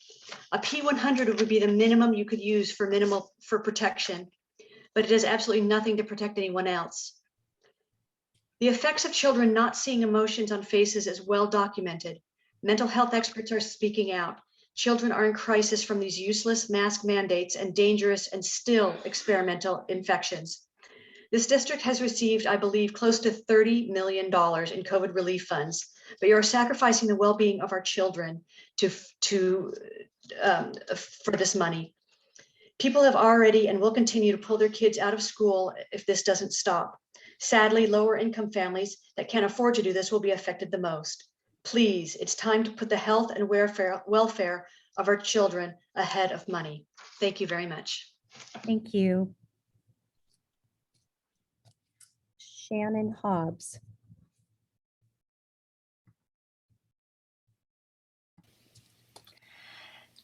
A P100 would be the minimum you could use for protection, but it does absolutely nothing to protect anyone else. The effects of children not seeing emotions on faces is well documented. Mental health experts are speaking out. Children are in crisis from these useless mask mandates and dangerous and still experimental infections. This district has received, I believe, close to $30 million in COVID relief funds, but you're sacrificing the well-being of our children for this money. People have already and will continue to pull their kids out of school if this doesn't stop. Sadly, lower income families that can't afford to do this will be affected the most. Please, it's time to put the health and welfare of our children ahead of money. Thank you very much. Thank you. Shannon Hobbs.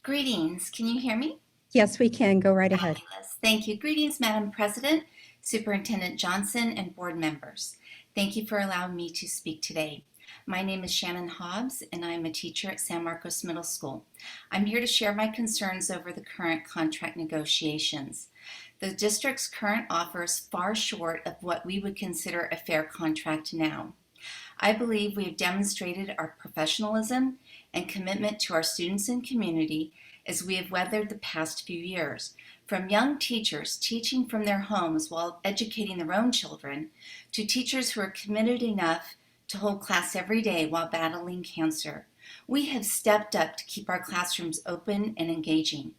Greetings. Can you hear me? Yes, we can. Go right ahead. Fabulous. Thank you. Greetings, Madam President, Superintendent Johnson, and board members. Thank you for allowing me to speak today. My name is Shannon Hobbs, and I'm a teacher at San Marcos Middle School. I'm here to share my concerns over the current contract negotiations. The district's current offer is far short of what we would consider a fair contract now. I believe we have demonstrated our professionalism and commitment to our students and community as we have weathered the past few years. From young teachers teaching from their homes while educating their own children, to teachers who are committed enough to hold class every day while battling cancer. We have stepped up to keep our classrooms open and engaging.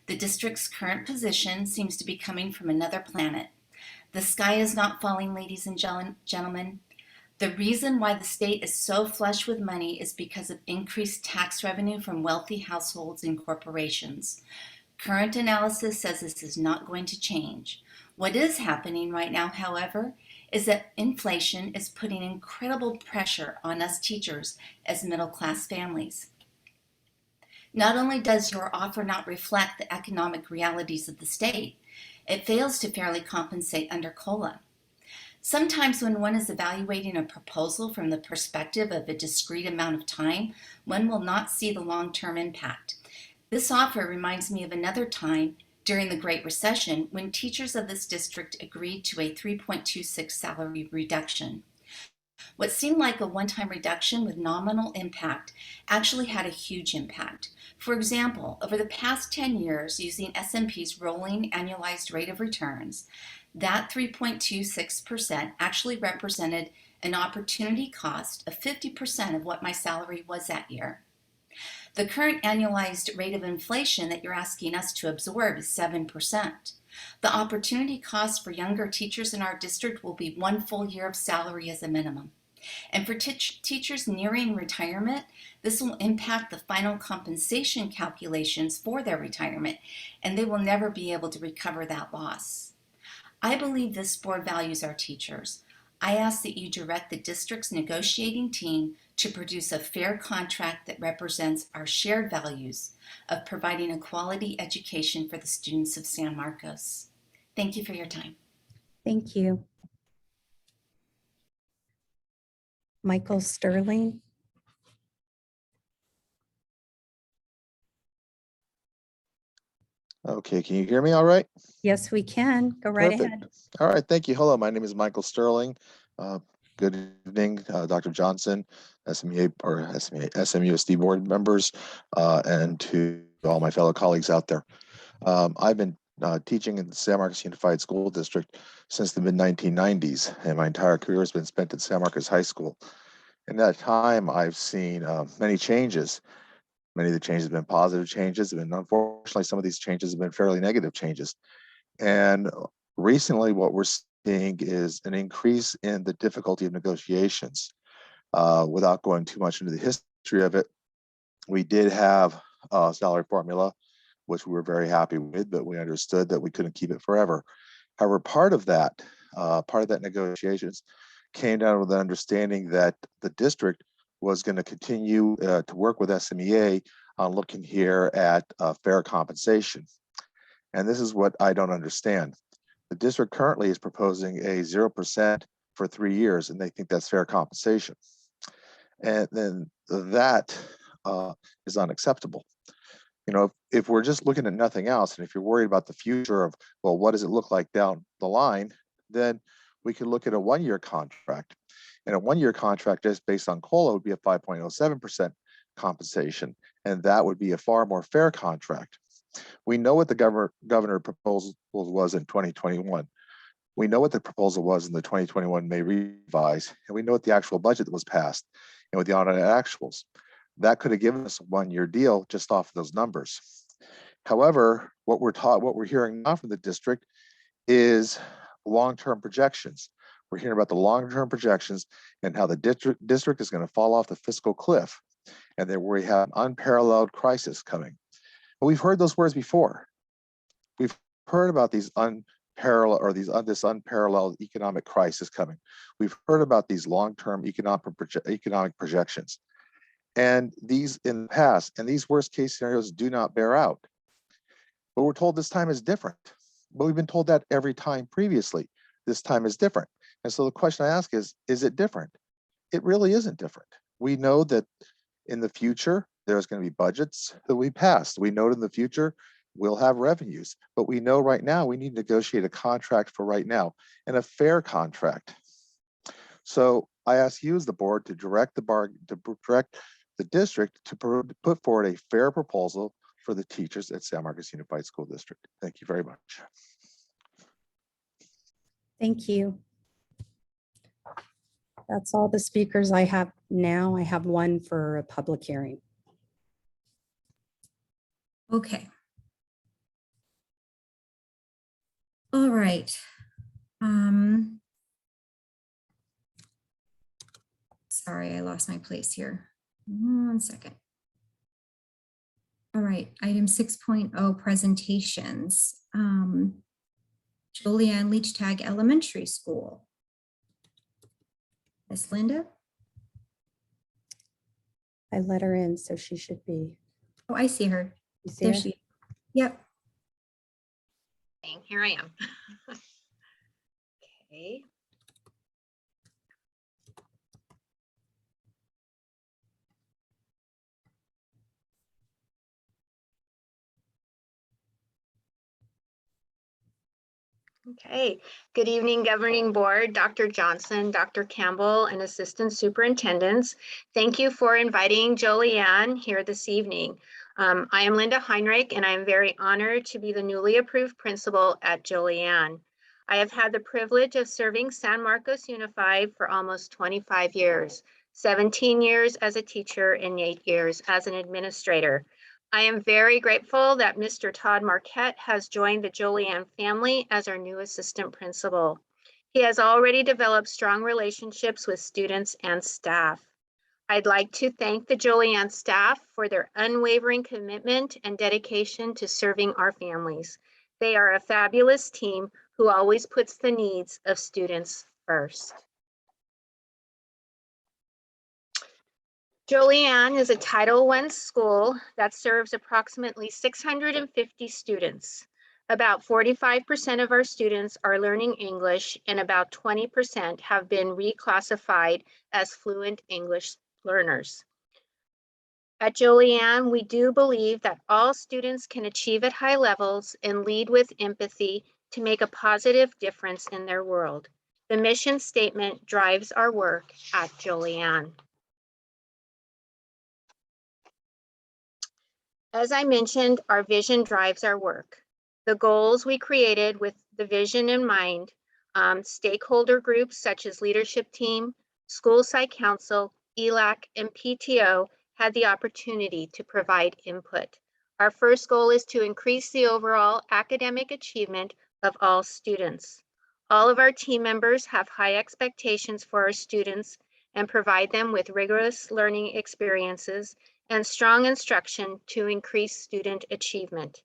The district's current position seems to be coming from another planet. The sky is not falling, ladies and gentlemen. The reason why the state is so flush with money is because of increased tax revenue from wealthy households and corporations. Current analysis says this is not going to change. What is happening right now, however, is that inflation is putting incredible pressure on us teachers as middle-class families. Not only does your offer not reflect the economic realities of the state, it fails to fairly compensate under COLA. Sometimes when one is evaluating a proposal from the perspective of a discrete amount of time, one will not see the long-term impact. This offer reminds me of another time during the Great Recession when teachers of this district agreed to a 3.26 salary reduction. What seemed like a one-time reduction with nominal impact actually had a huge impact. For example, over the past 10 years, using S&P's rolling annualized rate of returns, that 3.26% actually represented an opportunity cost of 50% of what my salary was that year. The current annualized rate of inflation that you're asking us to absorb is 7%. The opportunity cost for younger teachers in our district will be 1 full year of salary as a minimum. And for teachers nearing retirement, this will impact the final compensation calculations for their retirement, and they will never be able to recover that loss. I believe this board values our teachers. I ask that you direct the district's negotiating team to produce a fair contract that represents our shared values of providing a quality education for the students of San Marcos. Thank you for your time. Thank you. Michael Sterling. Okay, can you hear me all right? Yes, we can. Go right Perfect. ahead. All right, thank you. Hello, my name is Michael Sterling. Good evening, Dr. Johnson, SMUSD board members, and to all my fellow colleagues out there. I've been teaching in the San Marcos Unified School District since the mid-1990s, and my entire career has been spent at San Marcos High School. In that time, I've seen many changes. Many of the changes have been positive changes, and unfortunately, some of these changes have been fairly negative changes. And recently, what we're seeing is an increase in the difficulty of negotiations. Without going too much into the history of it, we did have a salary formula, which we were very happy with, but we understood that we couldn't keep it forever. However, part of that negotiations came down with the understanding that the district was going to continue to work with SMEA on looking here at fair compensation. And this is what I don't understand. The district currently is proposing a 0% for 3 years, and they think that's fair compensation. And then that is unacceptable. You know, if we're just looking at nothing else, and if you're worried about the future of, well, what does it look like down the line, then we could look at a 1-year contract. And a 1-year contract just based on COLA would be a 5.07% compensation, and that would be a far more fair contract. We know what the governor proposal was in 2021. We know what the proposal was in the 2021 May revise, and we know what the actual budget that was passed and with the audited actuals. That could have given us a 1-year deal just off of those numbers. However, what we're hearing now from the district is long-term projections. We're hearing about the long-term projections and how the district is going to fall off the fiscal cliff, and that we have an unparalleled crisis coming. But we've heard those words before. We've heard about these unparalleled or this unparalleled economic crisis coming. We've heard about these long-term economic projections. And these in the past, and these worst case scenarios do not bear out. But we're told this time is different. But we've been told that every time previously. This time is different. And so the question I ask is it different? It really isn't different. We know that in the future, there's going to be budgets that we passed. We know in the future, we'll have revenues. But we know right now, we need to negotiate a contract for right now and a fair contract. So I ask you as the board to direct the district to put forward a fair proposal for the teachers at San Marcos Unified School District. Thank you very much. Thank you. That's all the speakers I have now. I have one for a public hearing. Okay. All right. Sorry, I lost my place here. 1 second. All right, item 6.0 presentations. Julianne Leachtag Elementary School. Miss Linda? I let her in, so she should be. Oh, I see her. You see There her? she. Yep. Here I am. Okay. Okay, good evening, Governing Board, Dr. Johnson, Dr. Campbell, and Assistant Superintendents. Thank you for inviting Jolianne here this evening. I am Linda Heinrich, and I am very honored to be the newly approved principal at Jolianne. I have had the privilege of serving San Marcos Unified for almost 25 years, 17 years as a teacher and 8 years as an administrator. I am very grateful that Mr. Todd Marquette has joined the Jolianne family as our new assistant principal. He has already developed strong relationships with students and staff. I'd like to thank the Jolianne staff for their unwavering commitment and dedication to serving our families. They are a fabulous team who always puts the needs of students first. Jolianne is a Title I school that serves approximately 650 students. About 45% of our students are learning English, and about 20% have been reclassified as fluent English learners. At Jolianne, we do believe that all students can achieve at high levels and lead with empathy to make a positive difference in their world. The mission statement drives our work at Jolianne. As I mentioned, our vision drives our work. The goals we created with the vision in mind, stakeholder groups such as leadership team, school site council, ELAC, and PTO had the opportunity to provide input. Our first goal is to increase the overall academic achievement of all students. All of our team members have high expectations for our students and provide them with rigorous learning experiences and strong instruction to increase student achievement.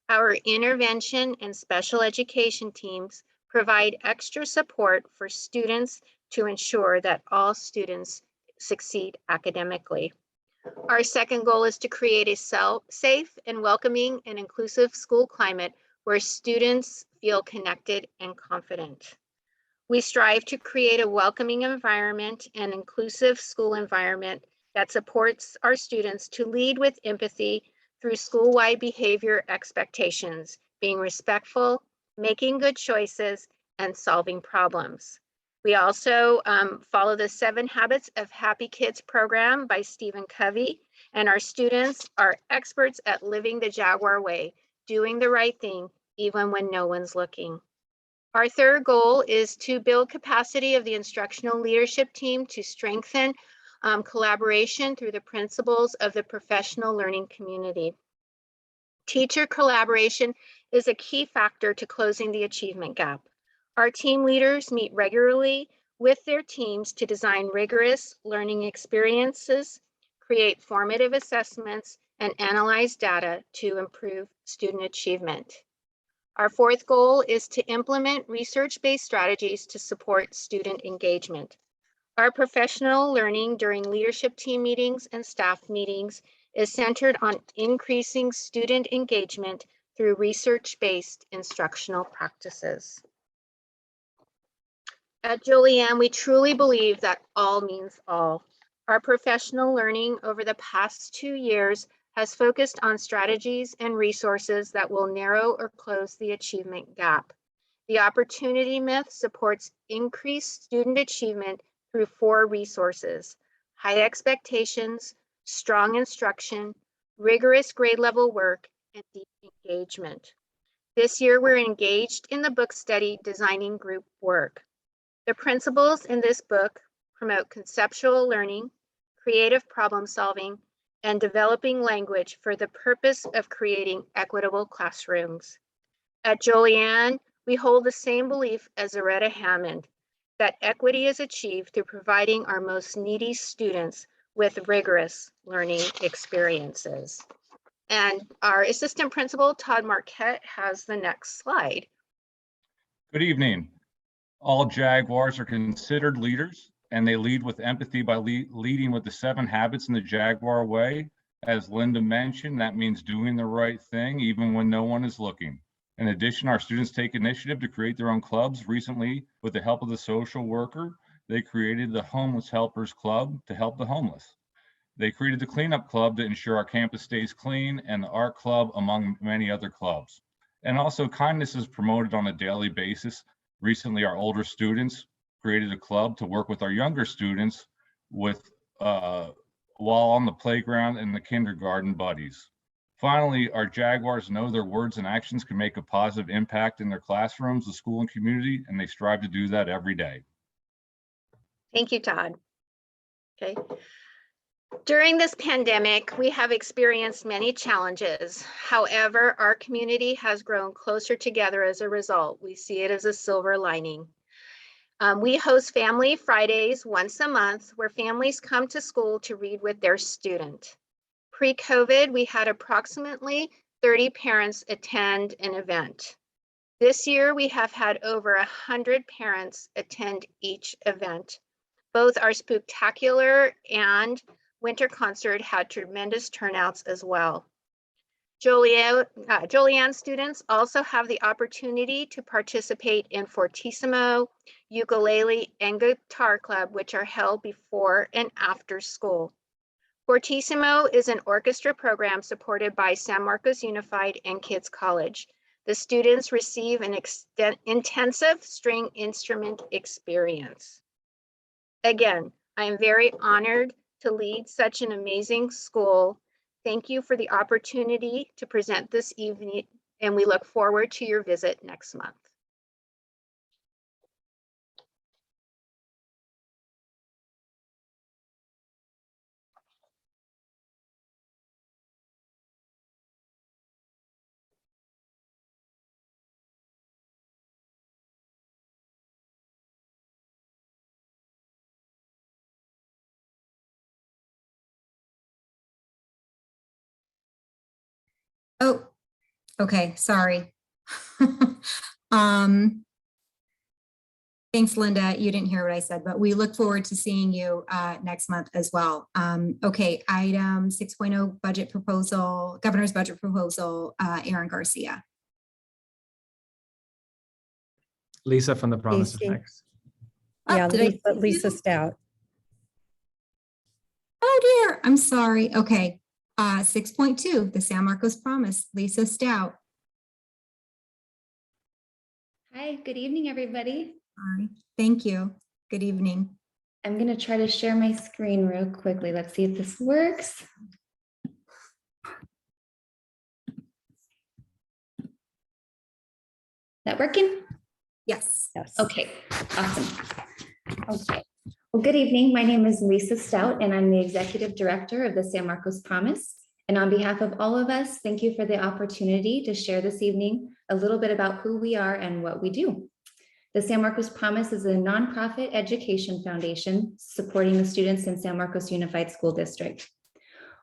Our intervention and special education teams provide extra support for students to ensure that all students succeed academically. Our second goal is to create a safe and welcoming and inclusive school climate where students feel connected and confident. We strive to create a welcoming environment and inclusive school environment that supports our students to lead with empathy through school-wide behavior expectations, being respectful, making good choices, and solving problems. We also follow the 7 Habits of Happy Kids program by Stephen Covey, and our students are experts at living the Jaguar way, doing the right thing even when no one's looking. Our third goal is to build capacity of the instructional leadership team to strengthen collaboration through the principles of the professional learning community. Teacher collaboration is a key factor to closing the achievement gap. Our team leaders meet regularly with their teams to design rigorous learning experiences, create formative assessments, and analyze data to improve student achievement. Our fourth goal is to implement research-based strategies to support student engagement. Our professional learning during leadership team meetings and staff meetings is centered on increasing student engagement through research-based instructional practices. At Julian, we truly believe that all means all. Our professional learning over the past 2 years has focused on strategies and resources that will narrow or close the achievement gap. The opportunity myth supports increased student achievement through 4 resources: high expectations, strong instruction, rigorous grade level work, and deep engagement. This year, we're engaged in the book study Designing Group Work. The principles in this book promote conceptual learning, creative problem solving, and developing language for the purpose of creating equitable classrooms. At Julian, we hold the same belief as Zaretta Hammond, that equity is achieved through providing our most needy students with rigorous learning experiences. And our assistant principal, Todd Marquette, has the next slide. Good evening. All Jaguars are considered leaders, and they lead with empathy by leading with the 7 habits in the Jaguar way. As Linda mentioned, that means doing the right thing even when no one is looking. In addition, our students take initiative to create their own clubs. Recently, with the help of the social worker, they created the Homeless Helpers Club to help the homeless. They created the Cleanup Club to ensure our campus stays clean, and the Art Club, among many other clubs. And also, kindness is promoted on a daily basis. Recently, our older students created a club to work with our younger students with while on the playground and the kindergarten buddies. Finally, our Jaguars know their words and actions can make a positive impact in their classrooms, the school, and community, and they strive to do that every day. Thank you, Todd. Okay. During this pandemic, we have experienced many challenges. However, our community has grown closer together as a result. We see it as a silver lining. We host Family Fridays once a month, where families come to school to read with their student. Pre-COVID, we had approximately 30 parents attend an event. This year, we have had over 100 parents attend each event. Both our Spooktacular and Winter Concert had tremendous turnouts as well. Julian students also have the opportunity to participate in Fortissimo, Ukulele, and Guitar Club, which are held before and after school. Fortissimo is an orchestra program supported by San Marcos Unified and Kids College. The students receive an intensive string instrument experience. Again, I am very honored to lead such an amazing school. Thank you for the opportunity to present this evening, and we look forward to your visit next month. Oh, okay, sorry. Thanks, Linda. You didn't hear what I said, but we look forward to seeing you next month as well. Okay, item 6.0 budget proposal, governor's budget proposal, Aaron Garcia. Lisa from the Promise is Casey. next. Yeah, did I- Lisa Stout. Oh dear, I'm sorry. Okay, 6.2, the San Marcos Promise, Lisa Stout. Hi, good evening, everybody. Sorry. Thank you. Good evening. I'm going to try to share my screen real quickly. Let's see if this works. That working? Yes. Yes. Okay, awesome. Okay. Well, good evening. My name is Lisa Stout, and I'm the Executive Director of the San Marcos Promise. And on behalf of all of us, thank you for the opportunity to share this evening a little bit about who we are and what we do. The San Marcos Promise is a nonprofit education foundation supporting the students in San Marcos Unified School District.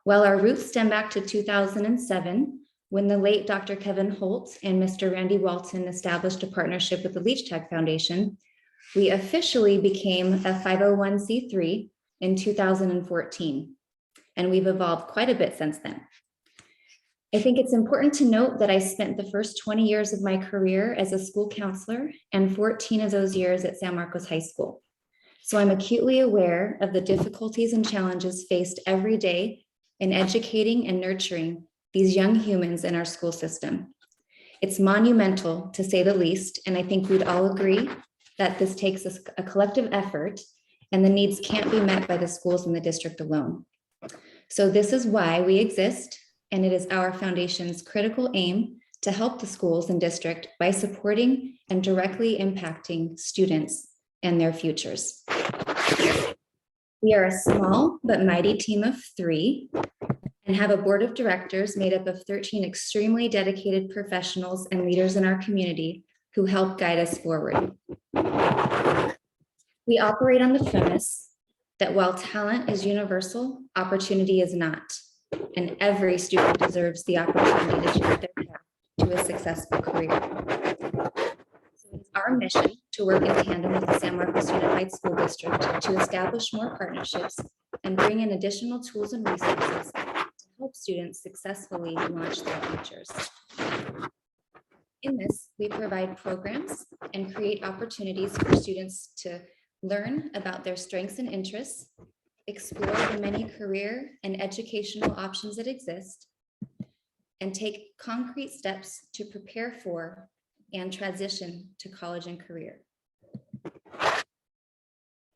While our roots stem back to 2007, When the late Dr. Kevin Holt and Mr. Randy Walton established a partnership with the Leach Tech Foundation, we officially became a 501c3 in 2014, and we've evolved quite a bit since then. I think it's important to note that I spent the first 20 years of my career as a school counselor and 14 of those years at San Marcos High School. So I'm acutely aware of the difficulties and challenges faced every day in educating and nurturing these young humans in our school system. It's monumental, to say the least, and I think we'd all agree that this takes a collective effort and the needs can't be met by the schools in the district alone. So this is why we exist, and it is our foundation's critical aim to help the schools and district by supporting and directly impacting students and their futures. We are a small but mighty team of 3 and have a board of directors made up of 13 extremely dedicated professionals and leaders in our community who help guide us forward. We operate on the premise that while talent is universal, opportunity is not, and every student deserves the opportunity to chart their path to a successful career. So it is our mission to work in tandem with the San Marcos Unified School District to establish more partnerships and bring in additional tools and resources to help students successfully launch their futures. In this, we provide programs and create opportunities for students to learn about their strengths and interests, explore the many career and educational options that exist, and take concrete steps to prepare for and transition to college and career.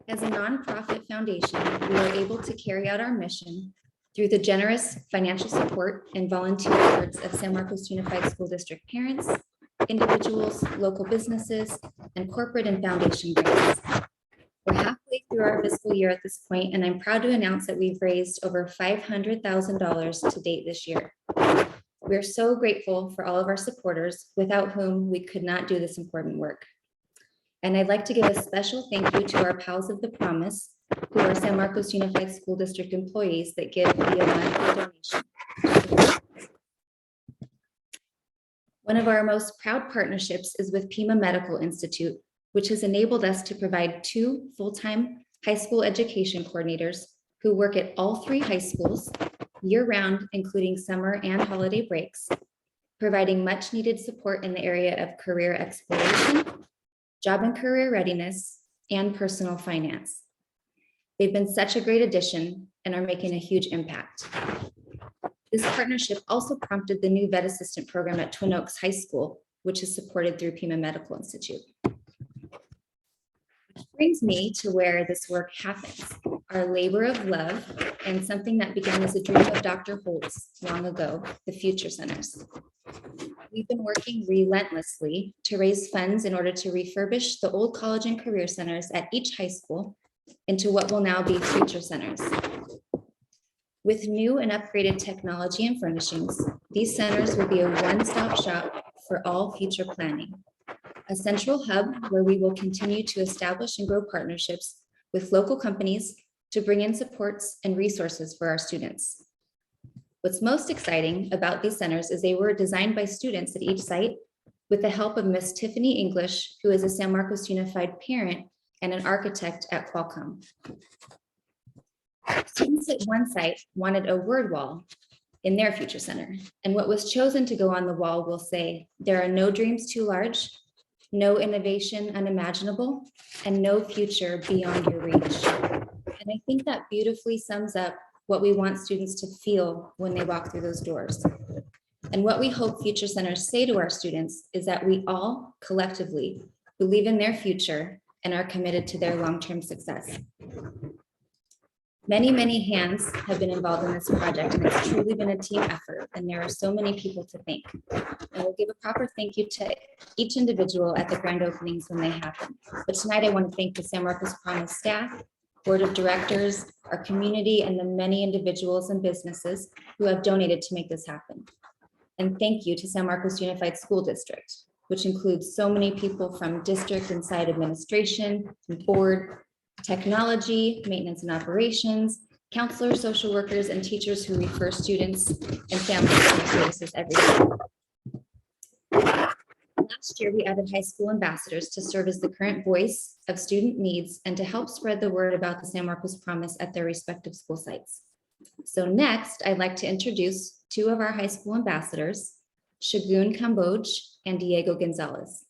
As a nonprofit foundation, we are able to carry out our mission through the generous financial support and volunteer efforts of San Marcos Unified School District parents, individuals, local businesses, and corporate and foundation grants. We're halfway through our fiscal year at this point, and I'm proud to announce that we've raised over $500,000 to date this year. We're so grateful for all of our supporters, without whom we could not do this important work. And I'd like to give a special thank you to our pals of the promise, who are San Marcos Unified School District employees that give via monthly donation. One of our most proud partnerships is with Pima Medical Institute, which has enabled us to provide 2 full-time high school education coordinators who work at all 3 high schools year-round, including summer and holiday breaks, providing much-needed support in the area of career exploration, job and career readiness, and personal finance. They've been such a great addition and are making a huge impact. This partnership also prompted the new vet assistant program at Twin Oaks High School, which is supported through Pima Medical Institute. Which brings me to where this work happens, our labor of love, and something that began as a dream of Dr. Holt's long ago, the Future Centers. We've been working relentlessly to raise funds in order to refurbish the old college and career centers at each high school into what will now be Future Centers. With new and upgraded technology and furnishings, these centers will be a one-stop shop for all future planning, a central hub where we will continue to establish and grow partnerships with local companies to bring in supports and resources for our students. What's most exciting about these centers is they were designed by students at each site with the help of Miss Tiffany English, who is a San Marcos Unified parent and an architect at Qualcomm. Students at one site wanted a word wall in their future center, and what was chosen to go on the wall will say, "There are no dreams too large, no innovation unimaginable, and no future beyond your reach." And I think that beautifully sums up what we want students to feel when they walk through those doors. And what we hope Future Centers say to our students is that we all collectively believe in their future and are committed to their long-term success. Many, many hands have been involved in this project, and it's truly been a team effort, and there are so many people to thank. And we'll give a proper thank you to each individual at the grand openings when they happen. But tonight I want to thank the San Marcos Promise staff, board of directors, our community, and the many individuals and businesses who have donated to make this happen. And thank you to San Marcos Unified School District, which includes so many people from district and site administration, board, technology, maintenance and operations, counselors, social workers, and teachers who refer students and families to services every day. Last year, we added high school ambassadors to serve as the current voice of student needs and to help spread the word about the San Marcos Promise at their respective school sites. So next, I'd like to introduce two of our high school ambassadors, Shagun Kamboj and Diego Gonzalez.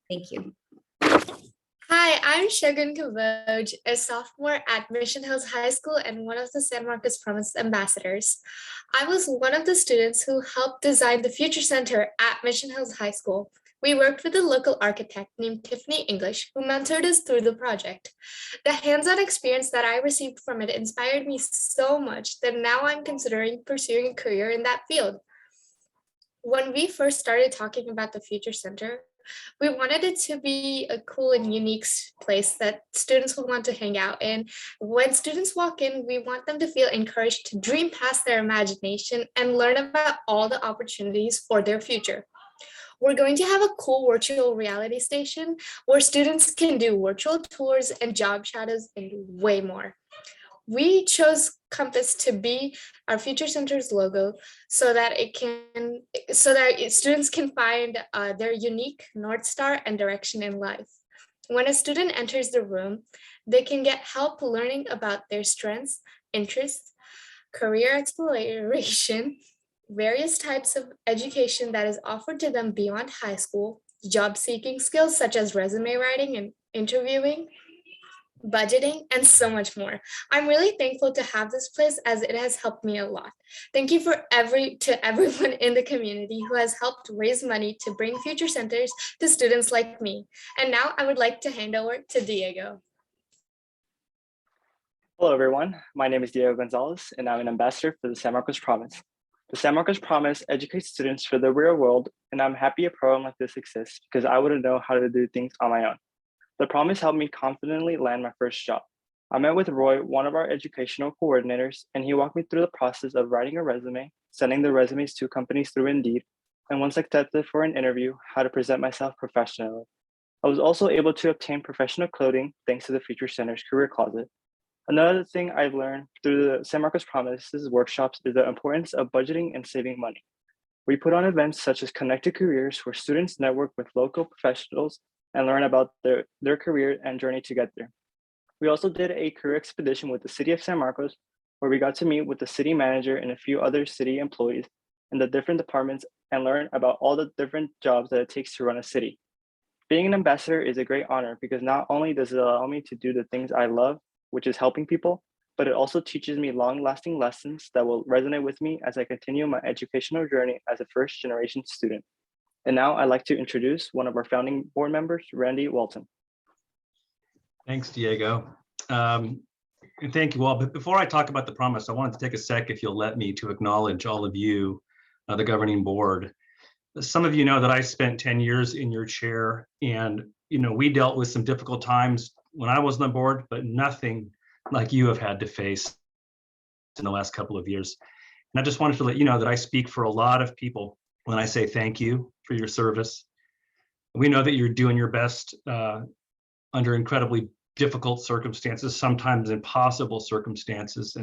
Thank you. Hi, I'm Shagun Kamboj, a sophomore at Mission Hills High School and one of the San Marcos Promise ambassadors. I was one of the students who helped design the Future Center at Mission Hills High School. We worked with a local architect named Tiffany English, who mentored us through the project. The hands-on experience that I received from it inspired me so much that now I'm considering pursuing a career in that field. When we first started talking about the Future Center, we wanted it to be a cool and unique place that students would want to hang out in. When students walk in, we want them to feel encouraged to dream past their imagination and learn about all the opportunities for their future. We're going to have a cool virtual reality station where students can do virtual tours and job shadows and way more. We chose Compass to be our Future Center's logo so that students can find their unique North Star and direction in life. When a student enters the room, they can get help learning about their strengths, interests, career exploration, various types of education that is offered to them beyond high school, job seeking skills such as resume writing and interviewing, budgeting, and so much more. I'm really thankful to have this place as it has helped me a lot. Thank you to everyone in the community who has helped raise money to bring Future Centers to students like me. And now I would like to hand over to Diego. Hello, everyone. My name is Diego Gonzalez, and I'm an ambassador for the San Marcos Promise. The San Marcos Promise educates students for the real world, and I'm happy a program like this exists because I wouldn't know how to do things on my own. The Promise helped me confidently land my first job. I met with Roy, one of our educational coordinators, and he walked me through the process of writing a resume, sending the resumes to companies through Indeed, and once accepted for an interview, how to present myself professionally. I was also able to obtain professional clothing thanks to the Future Center's Career Closet. Another thing I've learned through the San Marcos Promises workshops is the importance of budgeting and saving money. We put on events such as Connected Careers, where students network with local professionals and learn about their career and journey to get there. We also did a career expedition with the city of San Marcos, where we got to meet with the city manager and a few other city employees in the different departments and learn about all the different jobs that it takes to run a city. Being an ambassador is a great honor because not only does it allow me to do the things I love, which is helping people, but it also teaches me long-lasting lessons that will resonate with me as I continue my educational journey as a first-generation student. And now I'd like to introduce one of our founding board members, Randy Walton. Thanks, Diego. And thank you all. But before I talk about the promise, I wanted to take a sec, if you'll let me, to acknowledge all of you, the governing board. Some of you know that I spent 10 years in your chair, and we dealt with some difficult times when I was on the board, but nothing like you have had to face in the last couple of years. And I just wanted to let you know that I speak for a lot of people when I say thank you for your service. We know that you're doing your best under incredibly difficult circumstances, sometimes impossible circumstances.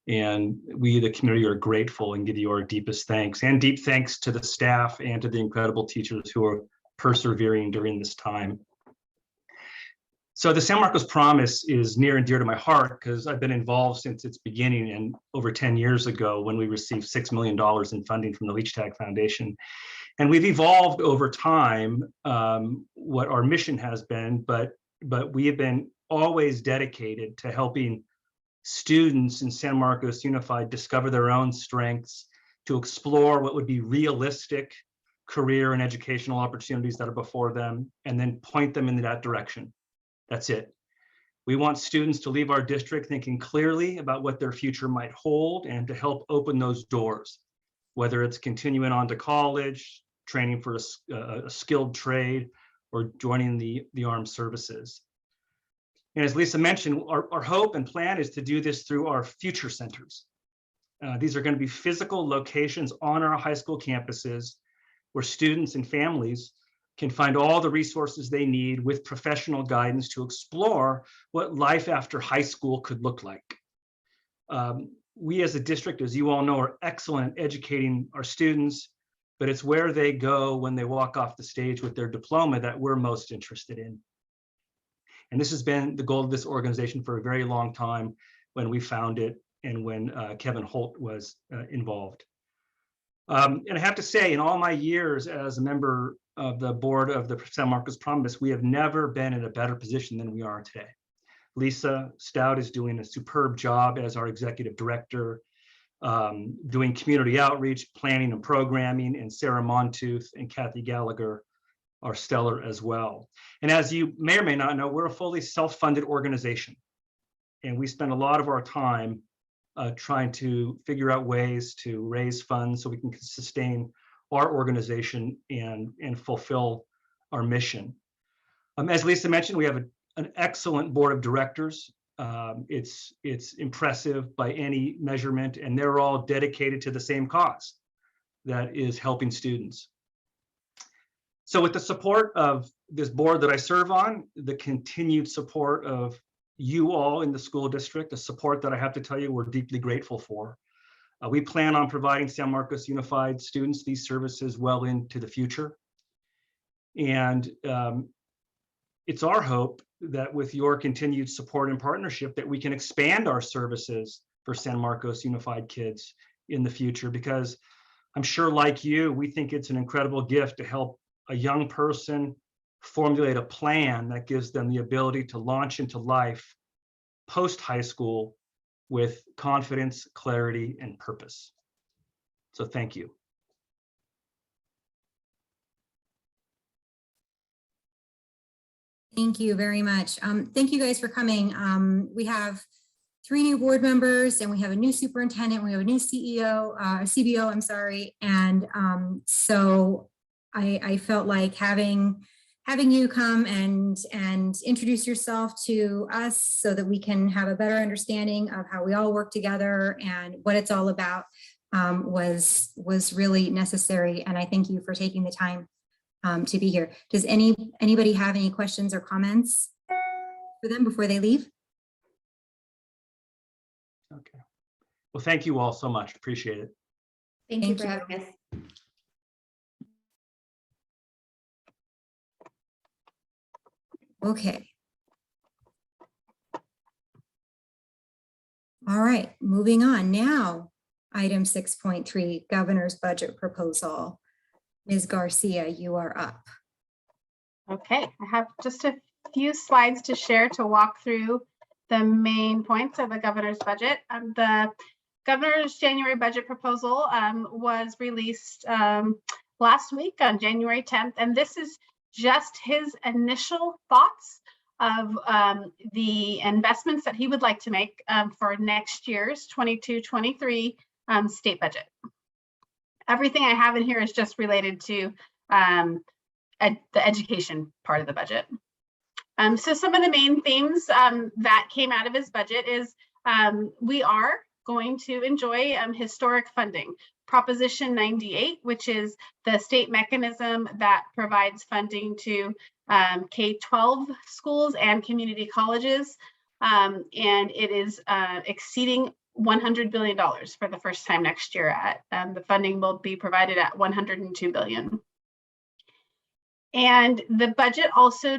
And we, the community, are grateful and give you our deepest thanks, and deep thanks to the staff and to the incredible teachers who are persevering during this time. So the San Marcos Promise is near and dear to my heart because I've been involved since its beginning, and over 10 years ago when we received $6 million in funding from the Leach Tag Foundation. And we've evolved over time what our mission has been, but we have been always dedicated to helping students in San Marcos Unified discover their own strengths, to explore what would be realistic career and educational opportunities that are before them, and then point them in that direction. That's it. We want students to leave our district thinking clearly about what their future might hold and to help open those doors, whether it's continuing on to college, training for a skilled trade, or joining the armed services. And as Lisa mentioned, our hope and plan is to do this through our future centers. These are going to be physical locations on our high school campuses where students and families can find all the resources they need with professional guidance to explore what life after high school could look like. We as a district, as you all know, are excellent at educating our students, but it's where they go when they walk off the stage with their diploma that we're most interested in. And this has been the goal of this organization for a very long time when we found it and when Kevin Holt was involved. And I have to say, in all my years as a member of the board of the San Marcos Promise, we have never been in a better position than we are today. Lisa Stout is doing a superb job as our executive director, doing community outreach, planning and programming, and Sarah Montooth and Kathy Gallagher are stellar as well. And as you may or may not know, we're a fully self-funded organization. And we spend a lot of our time trying to figure out ways to raise funds so we can sustain our organization and fulfill our mission. As Lisa mentioned, we have an excellent board of directors. It's impressive by any measurement, and they're all dedicated to the same cause, that is helping students. So with the support of this board that I serve on, the continued support of you all in the school district, the support that I have to tell you we're deeply grateful for. We plan on providing San Marcos Unified students these services well into the future. And it's our hope that with your continued support and partnership that we can expand our services for San Marcos Unified kids in the future, because I'm sure like you, we think it's an incredible gift to help a young person formulate a plan that gives them the ability to launch into life post high school with confidence, clarity, and purpose. So thank you. Thank you very much. Thank you guys for coming. We have 3 new board members and we have a new superintendent. We have a new CEO, CBO, I'm sorry. And so I felt like having you come and introduce yourself to us so that we can have a better understanding of how we all work together and what it's all about was really necessary. And I thank you for taking the time to be here. Does anybody have any questions or comments for them before they leave? Okay. Well, thank you all so much. Appreciate it. Thank you for having us. Okay. All right, moving on now. Item 6.3, Governor's Budget Proposal. Ms. Garcia, you are up. Okay, I have just a few slides to share to walk through the main points of the governor's budget. The governor's January budget proposal was released last week on January 10th, and this is just his initial thoughts of the investments that he would like to make for next year's 22-23 state budget. Everything I have in here is just related to the education part of the budget. So some of the main themes that came out of his budget is we are going to enjoy historic funding. Proposition 98, which is the state mechanism that provides funding to K-12 schools and community colleges. And it is exceeding $100 billion for the first time next year. The funding will be provided at $102 billion. And the budget also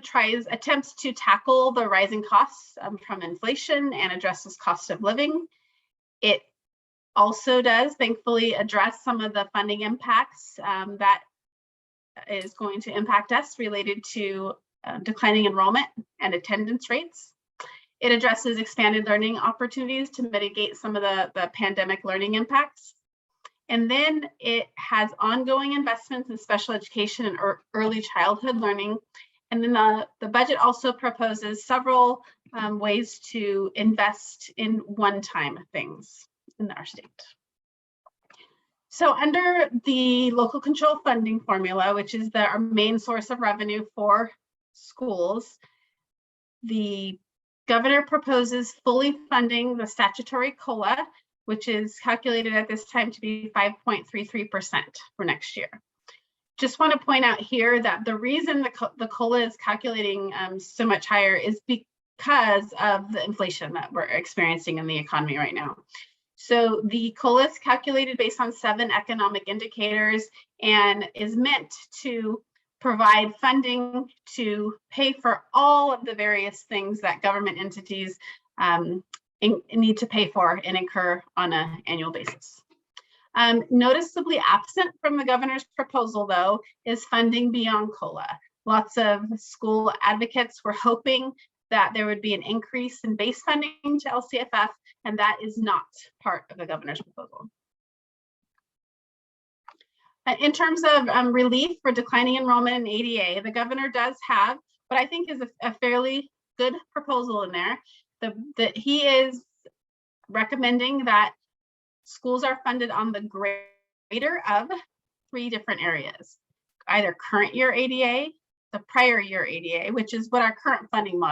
attempts to tackle the rising costs from inflation and addresses cost of living. It also does, thankfully, address some of the funding impacts that is going to impact us related to declining enrollment and attendance rates. It addresses expanded learning opportunities to mitigate some of the pandemic learning impacts. And then it has ongoing investments in special education and early childhood learning. And then the budget also proposes several ways to invest in one-time things in our state. So under the local control funding formula, which is our main source of revenue for schools, the governor proposes fully funding the statutory COLA, which is calculated at this time to be 5.33% for next year. Just want to point out here that the reason the COLA is calculating so much higher is because of the inflation that we're experiencing in the economy right now. So the COLA is calculated based on 7 economic indicators and is meant to provide funding to pay for all of the various things that government entities need to pay for and incur on an annual basis. Noticeably absent from the governor's proposal, though, is funding beyond COLA. Lots of school advocates were hoping that there would be an increase in base funding to LCFF, and that is not part of the governor's proposal. In terms of relief for declining enrollment in ADA, the governor does have what I think is a fairly good proposal in there. That he is recommending that schools are funded on the greater of 3 different areas, either current year ADA, the prior year ADA, which is what our current funding model